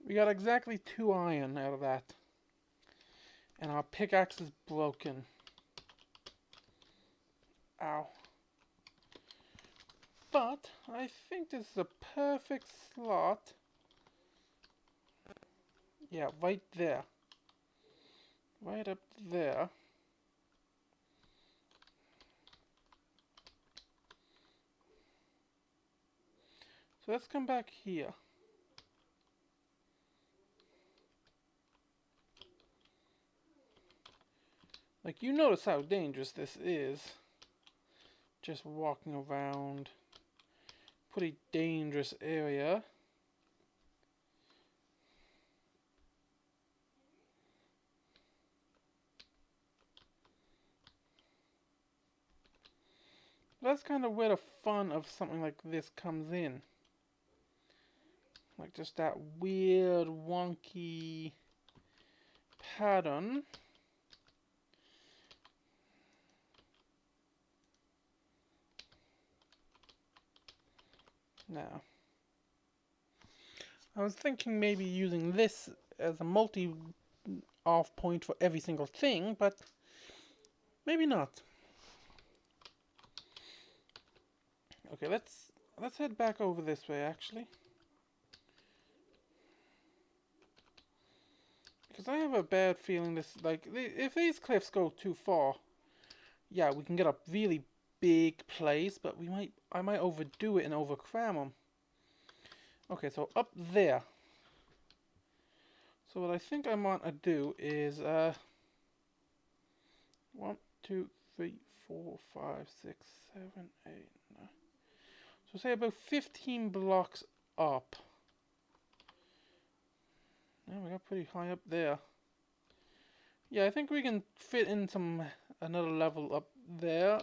We got exactly 2 iron out of that. And our pickaxe is broken. Ow. But I think this is a perfect slot. Yeah, right there. Right up there. So let's come back here. Like, you notice how dangerous this is. Just walking around. Pretty dangerous area. That's kind of where the fun of something like this comes in. Like just that weird, wonky pattern. Now, I was thinking maybe using this as a multi-off point for every single thing, but maybe not. Okay, let's head back over this way actually. Because I have a bad feeling this, like, if these cliffs go too far, yeah, we can get a really big place, but I might overdo it and overcram them. Okay, so up there. So what I think I want to do is 1, 2, 3, 4, 5, 6, 7, 8, 9. So say about 15 blocks up. Yeah, we got pretty high up there. Yeah, I think we can fit in another level up there.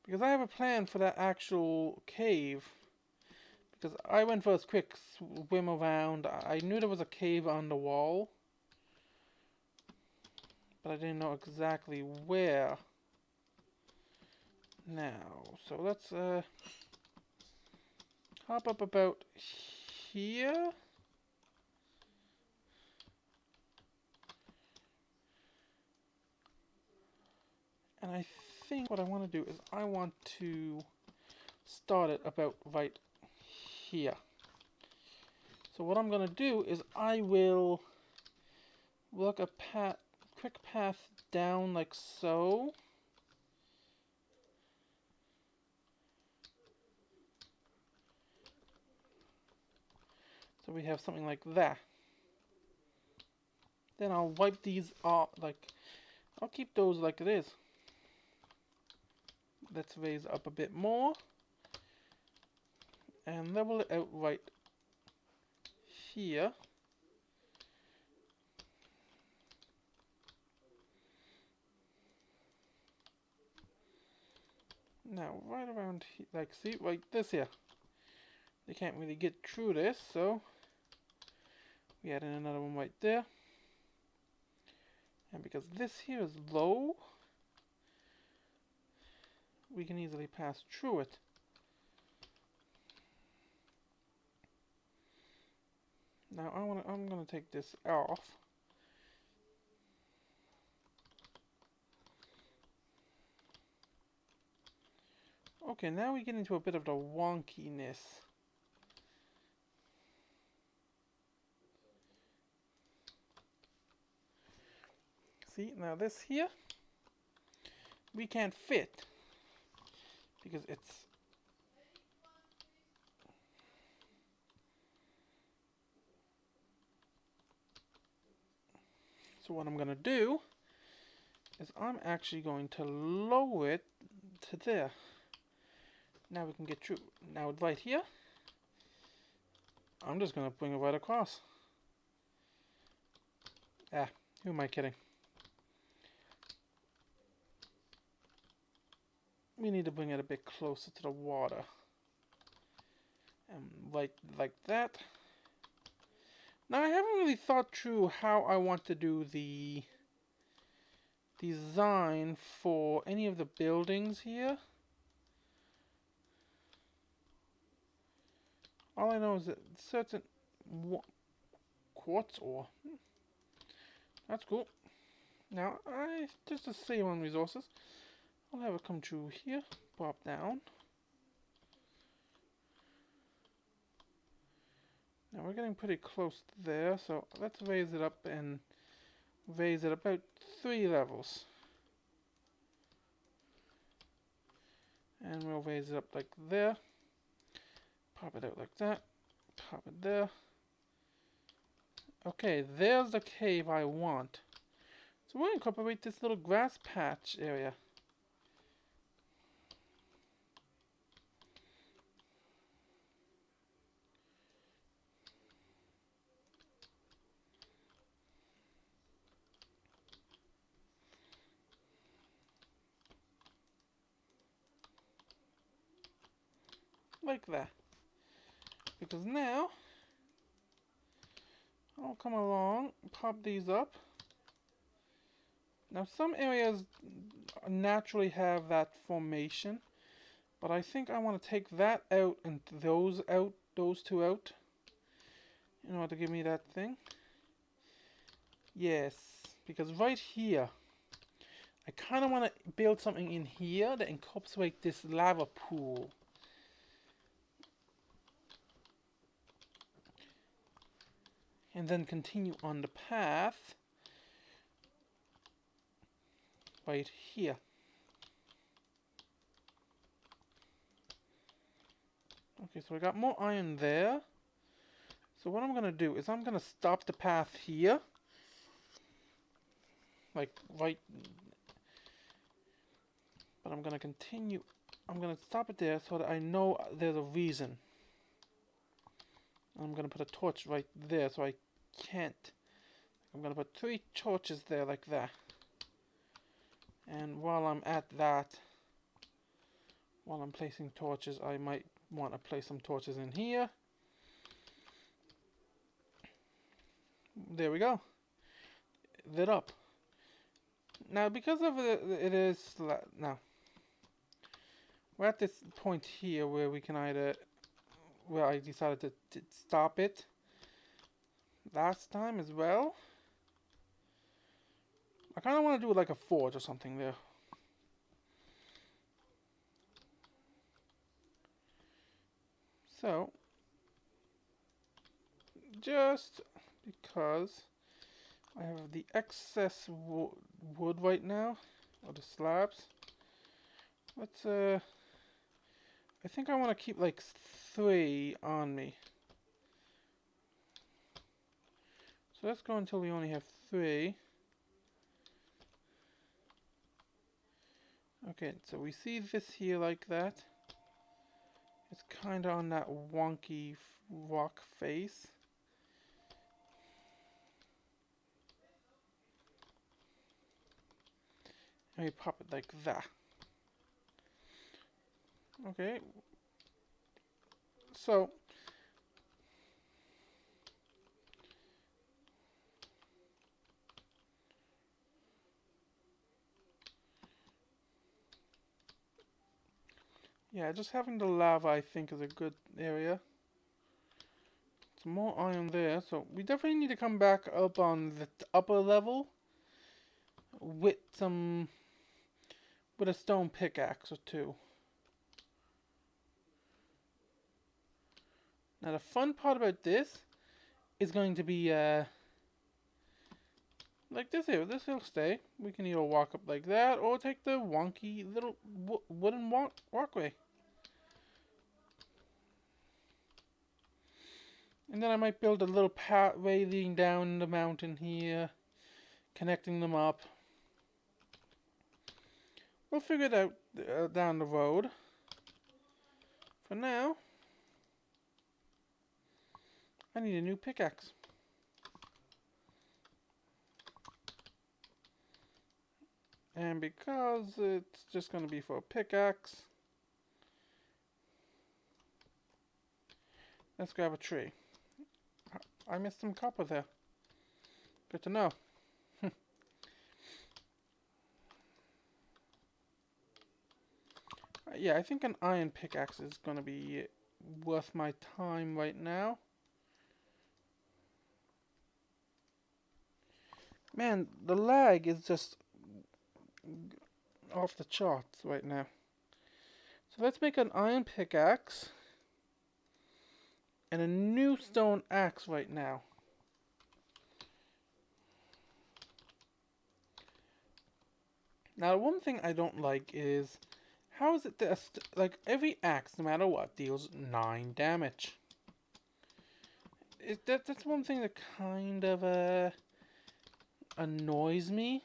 Because I have a plan for that actual cave. Because I went for a quick swim around. I knew there was a cave on the wall. But I didn't know exactly where. Now, so let's hop up about here. And I think what I want to do is I want to start it about right here. So what I'm going to do is I will work a quick path down like so. So we have something like that. Then I'll wipe these off, I'll keep those like it is. Let's raise up a bit more. And level it out right here. Now, right around here, like, see, like this here. They can't really get through this, so we add in another one right there. And because this here is low, we can easily pass through it. Now I'm gonna take this off. Okay, now we get into a bit of the wonkiness. See, now this here, we can't fit because it's... So what I'm gonna do is I'm actually going to lower it to there. Now we can get through. Now right here, I'm just gonna bring it right across. Ah, who am I kidding? We need to bring it a bit closer to the water. And right like that. Now I haven't really thought through how I want to do the design for any of the buildings here. All I know is that certain quartz ore. That's cool. Now, just to save on resources, I'll have it come through here, pop down. Now we're getting pretty close there, so let's raise it up and raise it about 3 levels. And we'll raise it up like there. Pop it out like that. Pop it there. Okay, there's the cave I want. So we'll incorporate this little grass patch area. Like that. Because now, I'll come along, pop these up. Now some areas naturally have that formation, but I think I want to take that out and those two out, in order to give me that thing. Yes, because right here, I kind of want to build something in here that incorporates this lava pool. And then continue on the path right here. Okay, so I got more iron there. So what I'm going to do is I'm going to stop the path here. Like right... But I'm going to continue. I'm going to stop it there so that I know there's a reason. I'm going to put a torch right there so I can't. I'm going to put 3 torches there like that. And while I'm at that, while I'm placing torches, I might want to place some torches in here. There we go. Lit up. Now, because of it is... Now, we're at this point here where we can either... Where I decided to stop it last time as well. I kind of want to do like a forge or something there. So, just because I have the excess wood right now, or the slabs, let's, I think I want to keep like 3 on me. So let's go until we only have 3. Okay, so we see this here like that. It's kind of on that wonky rock face. And we pop it like that. Okay, so yeah, just having the lava I think is a good area. Some more iron there, so we definitely need to come back up on the upper level with some with a stone pickaxe or two. Now the fun part about this is going to be like this here. This will stay. We can either walk up like that or take the wonky little wooden walkway. And then I might build a little pathway leading down the mountain here, connecting them up. We'll figure it out down the road. For now, I need a new pickaxe. And because it's just going to be for a pickaxe, let's grab a tree. I missed some copper there. Good to know. Yeah, I think an iron pickaxe is going to be worth my time right now. Man, the lag is just off the charts right now. So let's make an iron pickaxe and a new stone axe right now. Now, one thing I don't like is how is it that like every axe, no matter what, deals 9 damage. That's one thing that kind of annoys me.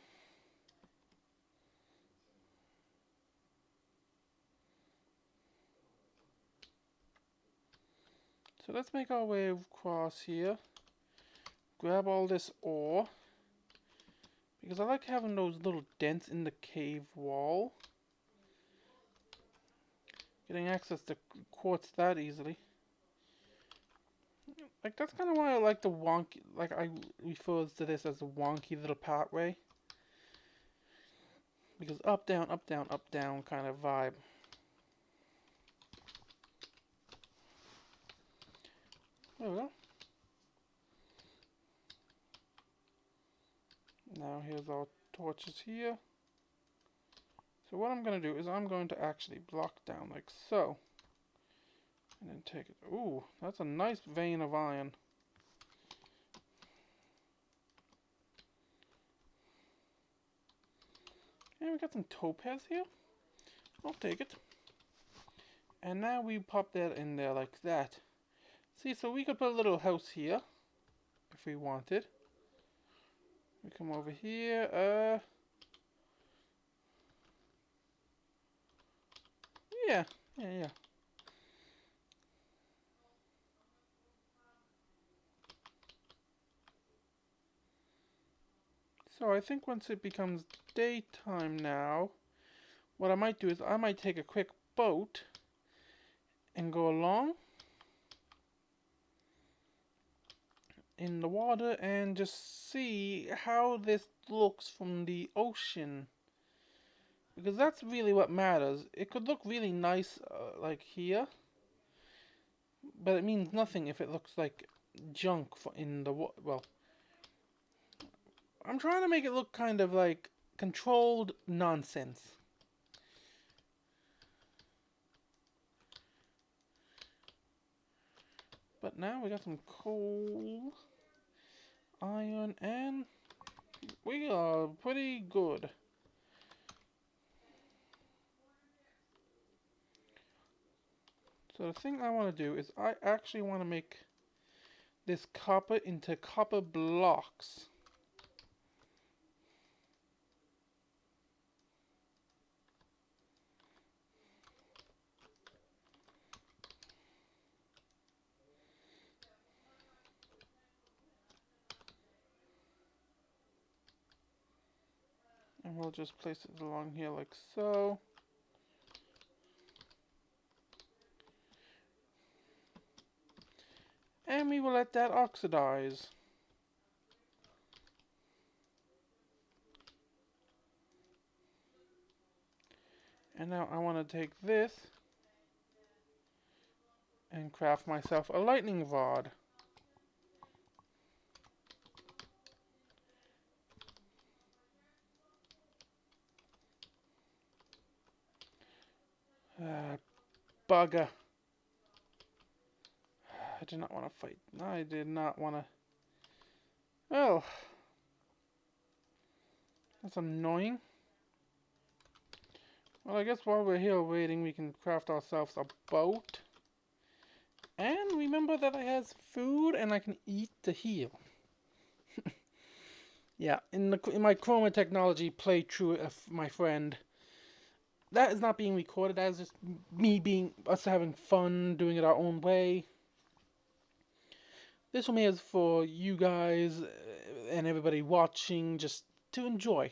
So let's make our way across here. Grab all this ore. Because I like having those little dents in the cave wall. Getting access to quartz that easily. Like, that's kind of why I like the wonky, like I refer to this as a wonky little pathway. Because up, down, up, down, up, down kind of vibe. There we go. Now here's our torches here. So what I'm going to do is I'm going to actually block down like so. And then take it. Ooh, that's a nice vein of iron. And we got some topaz here. I'll take it. And now we pop that in there like that. See, so we could put a little house here if we wanted. We come over here. Yeah. So I think once it becomes daytime now, what I might do is I might take a quick boat and go along in the water and just see how this looks from the ocean. Because that's really what matters. It could look really nice like here, but it means nothing if it looks like junk in the well. I'm trying to make it look kind of like controlled nonsense. But now we got some coal, iron, and we are pretty good. So the thing I want to do is I actually want to make this copper into copper blocks. And we'll just place it along here like so. And we will let that oxidize. And now I want to take this and craft myself a lightning rod. Bugger. I did not want to fight. I did not want to. Oh, that's annoying. Well, I guess while we're here waiting, we can craft ourselves a boat. And remember that I has food and I can eat to heal. Yeah, in my Chroma Technology playthrough of my friend, that is not being recorded. That is just us having fun, doing it our own way. This one is for you guys and everybody watching, just to enjoy.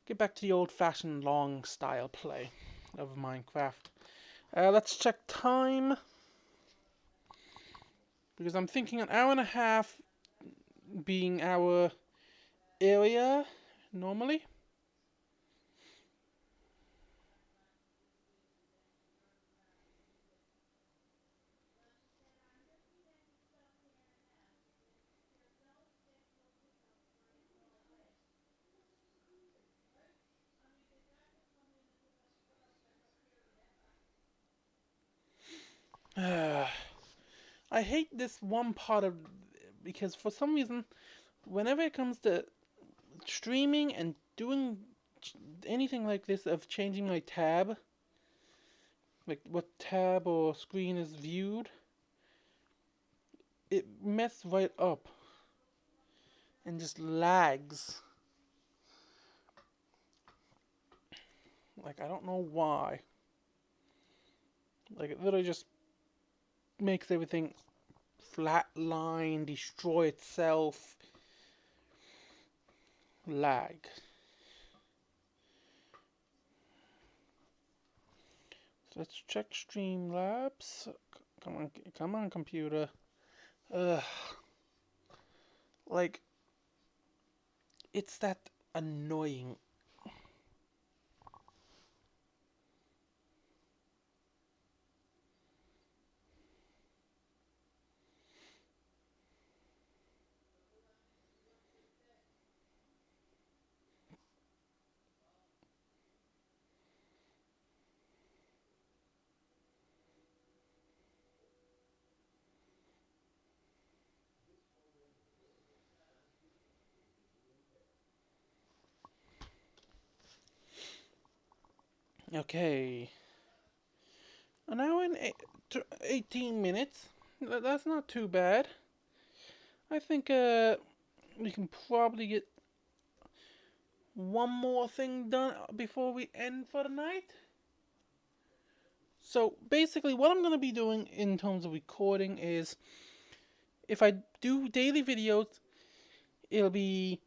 Get back to the old-fashioned long style play of Minecraft. Let's check time, because I'm thinking an hour and a half being our area normally. I hate this one part of, because for some reason, whenever it comes to streaming and doing anything like this of changing my tab, like what tab or screen is viewed, it messes right up and just lags. Like, I don't know why. Like, it literally just makes everything flatline, destroy itself, lag. So let's check Streamlabs. Come on, computer. Ugh. Like, it's that annoying. Okay. An hour and 18 minutes. That's not too bad. I think we can probably get one more thing done before we end for the night. So basically what I'm going to be doing in terms of recording is, if I do daily videos, it'll be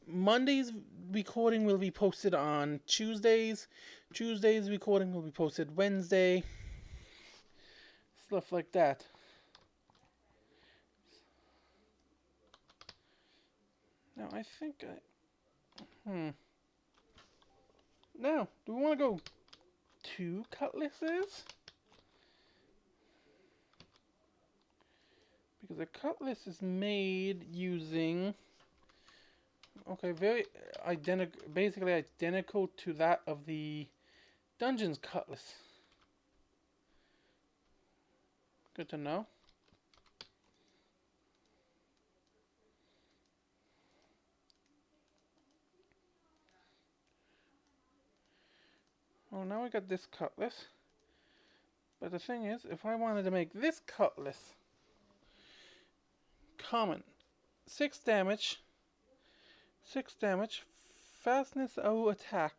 Monday's recording will be posted on Tuesdays. Tuesday's recording will be posted Wednesday. Stuff like that. Now I think Now, do we want to go 2 cutlasses? Because a cutlass is made using, okay, very identical, basically identical to that of the dungeon's cutlass. Good to know. Well, now we got this cutlass. But the thing is, if I wanted to make this cutlass common, 6 damage, 6 damage, fastness of attack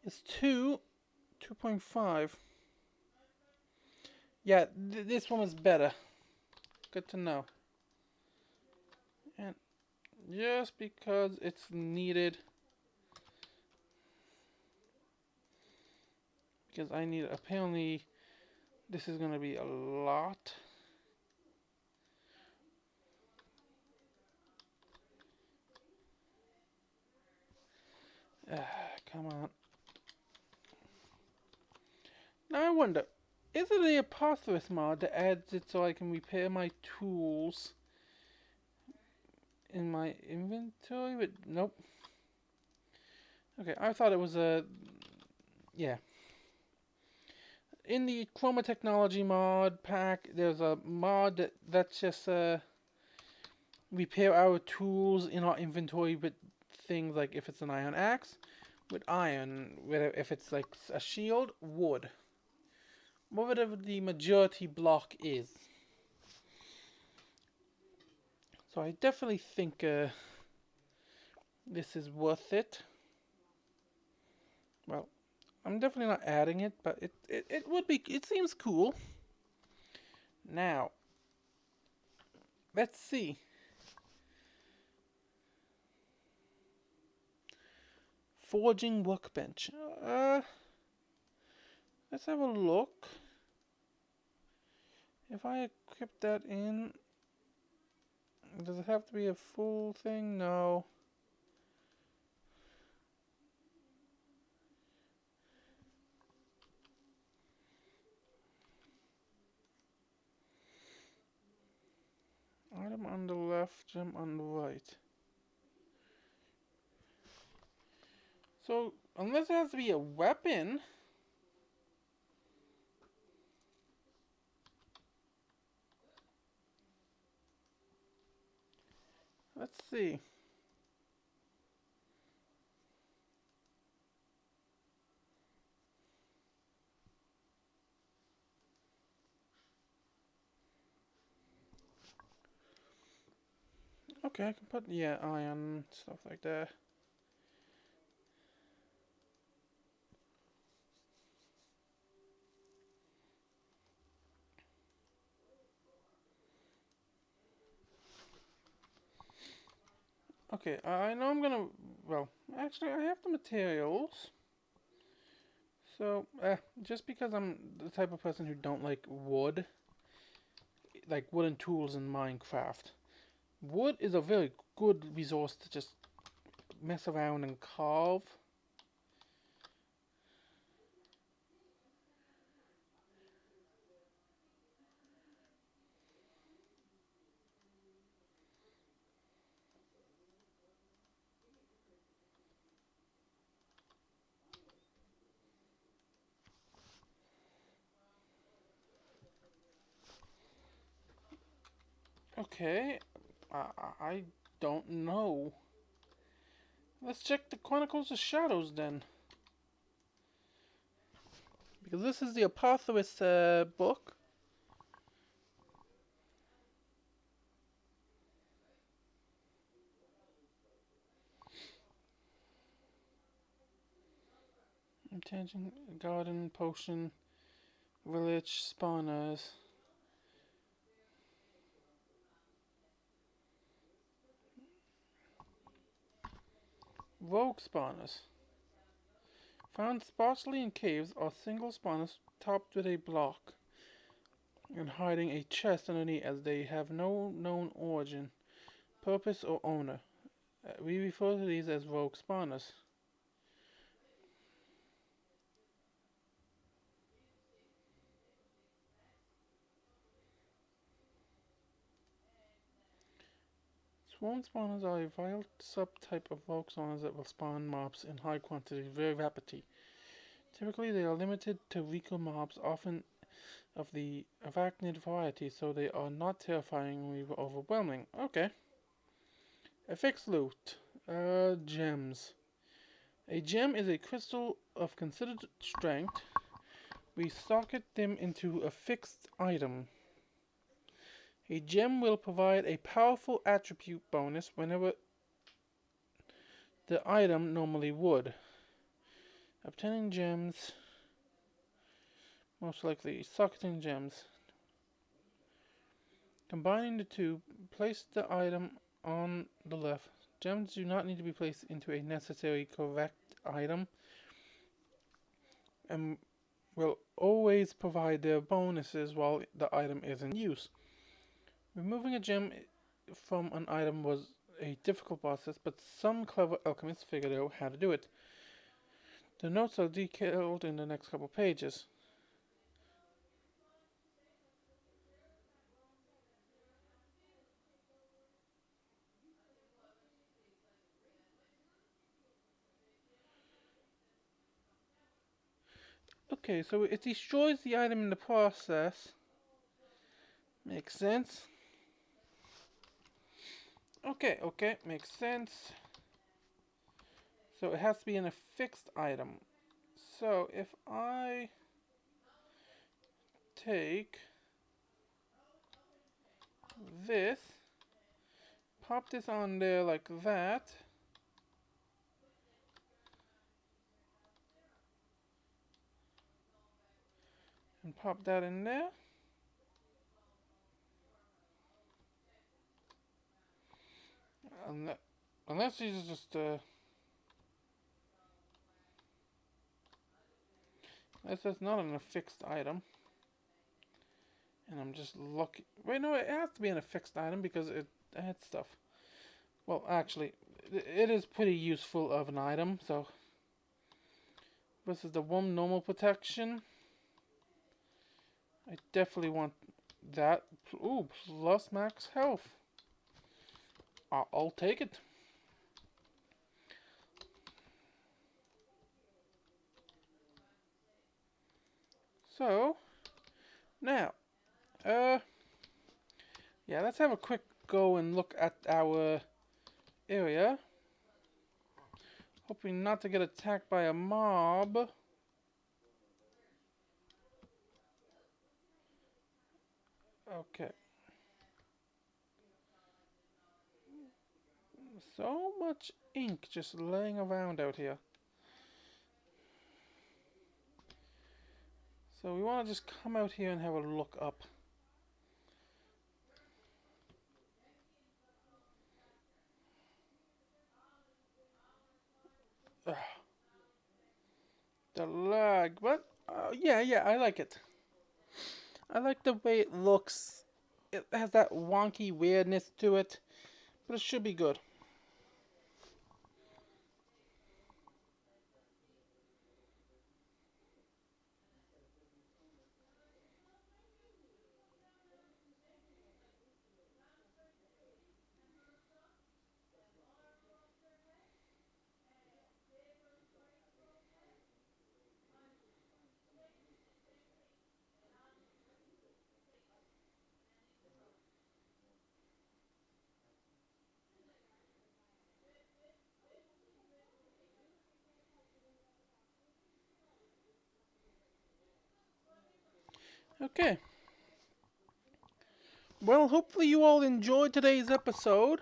is 2.5. Yeah, this one is better. Good to know. And just because it's needed, because I need, apparently this is going to be a lot. Come on. Now I wonder, is it a apothorus mod that adds it so I can repair my tools in my inventory? But nope. Okay, I thought it was a... Yeah. In the Chroma Technology mod pack, there's a mod that's just repair our tools in our inventory with things like if it's an iron axe, with iron, if it's like a shield, wood. Whatever the majority block is. So I definitely think this is worth it. Well, I'm definitely not adding it, but it would be, it seems cool. Now, let's see. Forging workbench. Let's have a look. If I equip that in, does it have to be a full thing? No. Item on the left, gem on the right. So, unless it has to be a weapon... Let's see. Okay, I can put, yeah, iron, stuff like that. Okay, I know I'm gonna, well, actually I have the materials. So, just because I'm the type of person who don't like wood, like wooden tools in Minecraft, wood is a very good resource to just mess around and carve. Okay, I don't know. Let's check the Chronicles of Shadows then. Because this is the Apothorus book. Intention, garden, potion, village, spawners. Rogue spawners. Found sparsely in caves are single spawners topped with a block and hiding a chest underneath as they have no known origin, purpose, or owner. We refer to these as rogue spawners. Swarm spawners are a vile subtype of rogue spawners that will spawn mobs in high quantities very rapidly. Typically, they are limited to weaker mobs, often of the arachnid variety, so they are not terrifyingly overwhelming. Okay. Affix loot. Gems. A gem is a crystal of considered strength. We socket them into a fixed item. A gem will provide a powerful attribute bonus whenever the item normally would. Obtaining gems, most likely socketing gems. Combining the two, place the item on the left. Gems do not need to be placed into a necessary correct item and will always provide their bonuses while the item is in use. Removing a gem from an item was a difficult process, but some clever alchemists figured out how to do it. The notes are detailed in the next couple pages. Okay, so it destroys the item in the process. Makes sense. Okay, makes sense. So it has to be in a fixed item. So if I take this, pop this on there like that, and pop that in there. Unless you just unless that's not in a fixed item, and I'm just looking. Wait, no, it has to be in a fixed item because it adds stuff. Well, actually, it is pretty useful of an item. So this is the one normal protection. I definitely want that. Ooh, plus max health. I'll take it. So now, yeah, let's have a quick go and look at our area. Hoping not to get attacked by a mob. Okay. So much ink just laying around out here. So we want to just come out here and have a look up. Ugh. The lag, but yeah, I like it. I like the way it looks. It has that wonky weirdness to it, but it should be good. Okay. Well, hopefully you all enjoyed today's episode.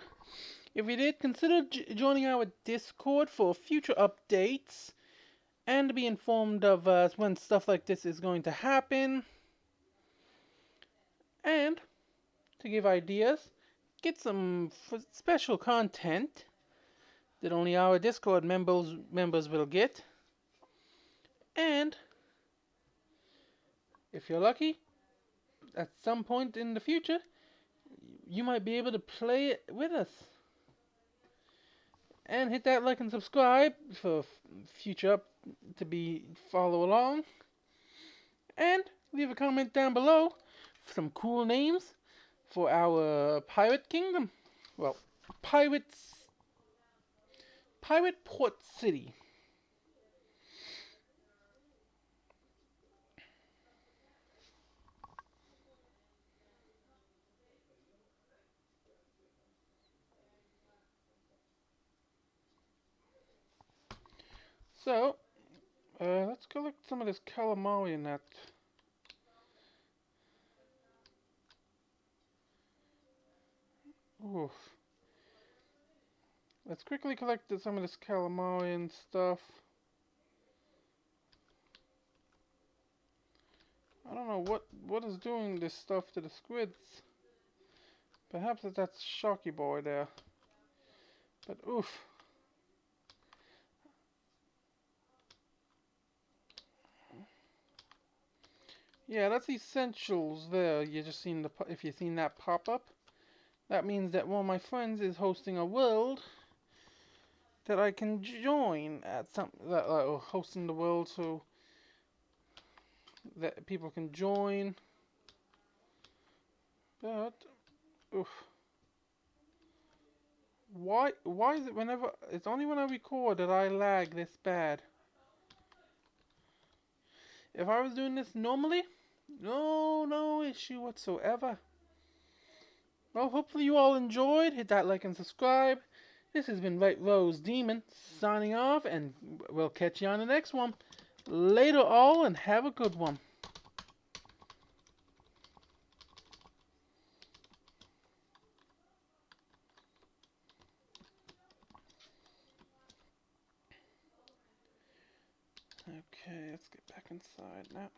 If you did, consider joining our Discord for future updates and to be informed of when stuff like this is going to happen. And to give ideas, get some special content that only our Discord members will get. And if you're lucky, at some point in the future, you might be able to play it with us. And hit that like and subscribe for future to be follow along. And leave a comment down below for some cool names for our pirate kingdom. Well, pirate port city. So, let's collect some of this calamari in that. Oof. Let's quickly collect some of this calamari and stuff. I don't know what is doing this stuff to the squids. Perhaps that's Sharky Boy there. But oof. Yeah, that's essentials there. You just seen if you've seen that pop up. That means that one of my friends is hosting a world that I can join at some that or hosting the world so that people can join. But oof, why is it whenever it's only when I record that I lag this bad? If I was doing this normally, no issue whatsoever. Well, hopefully you all enjoyed. Hit that like and subscribe. This has been Right Rose Demon signing off, and we'll catch you on the next one. Later, all, and have a good one. Okay, let's get back inside now.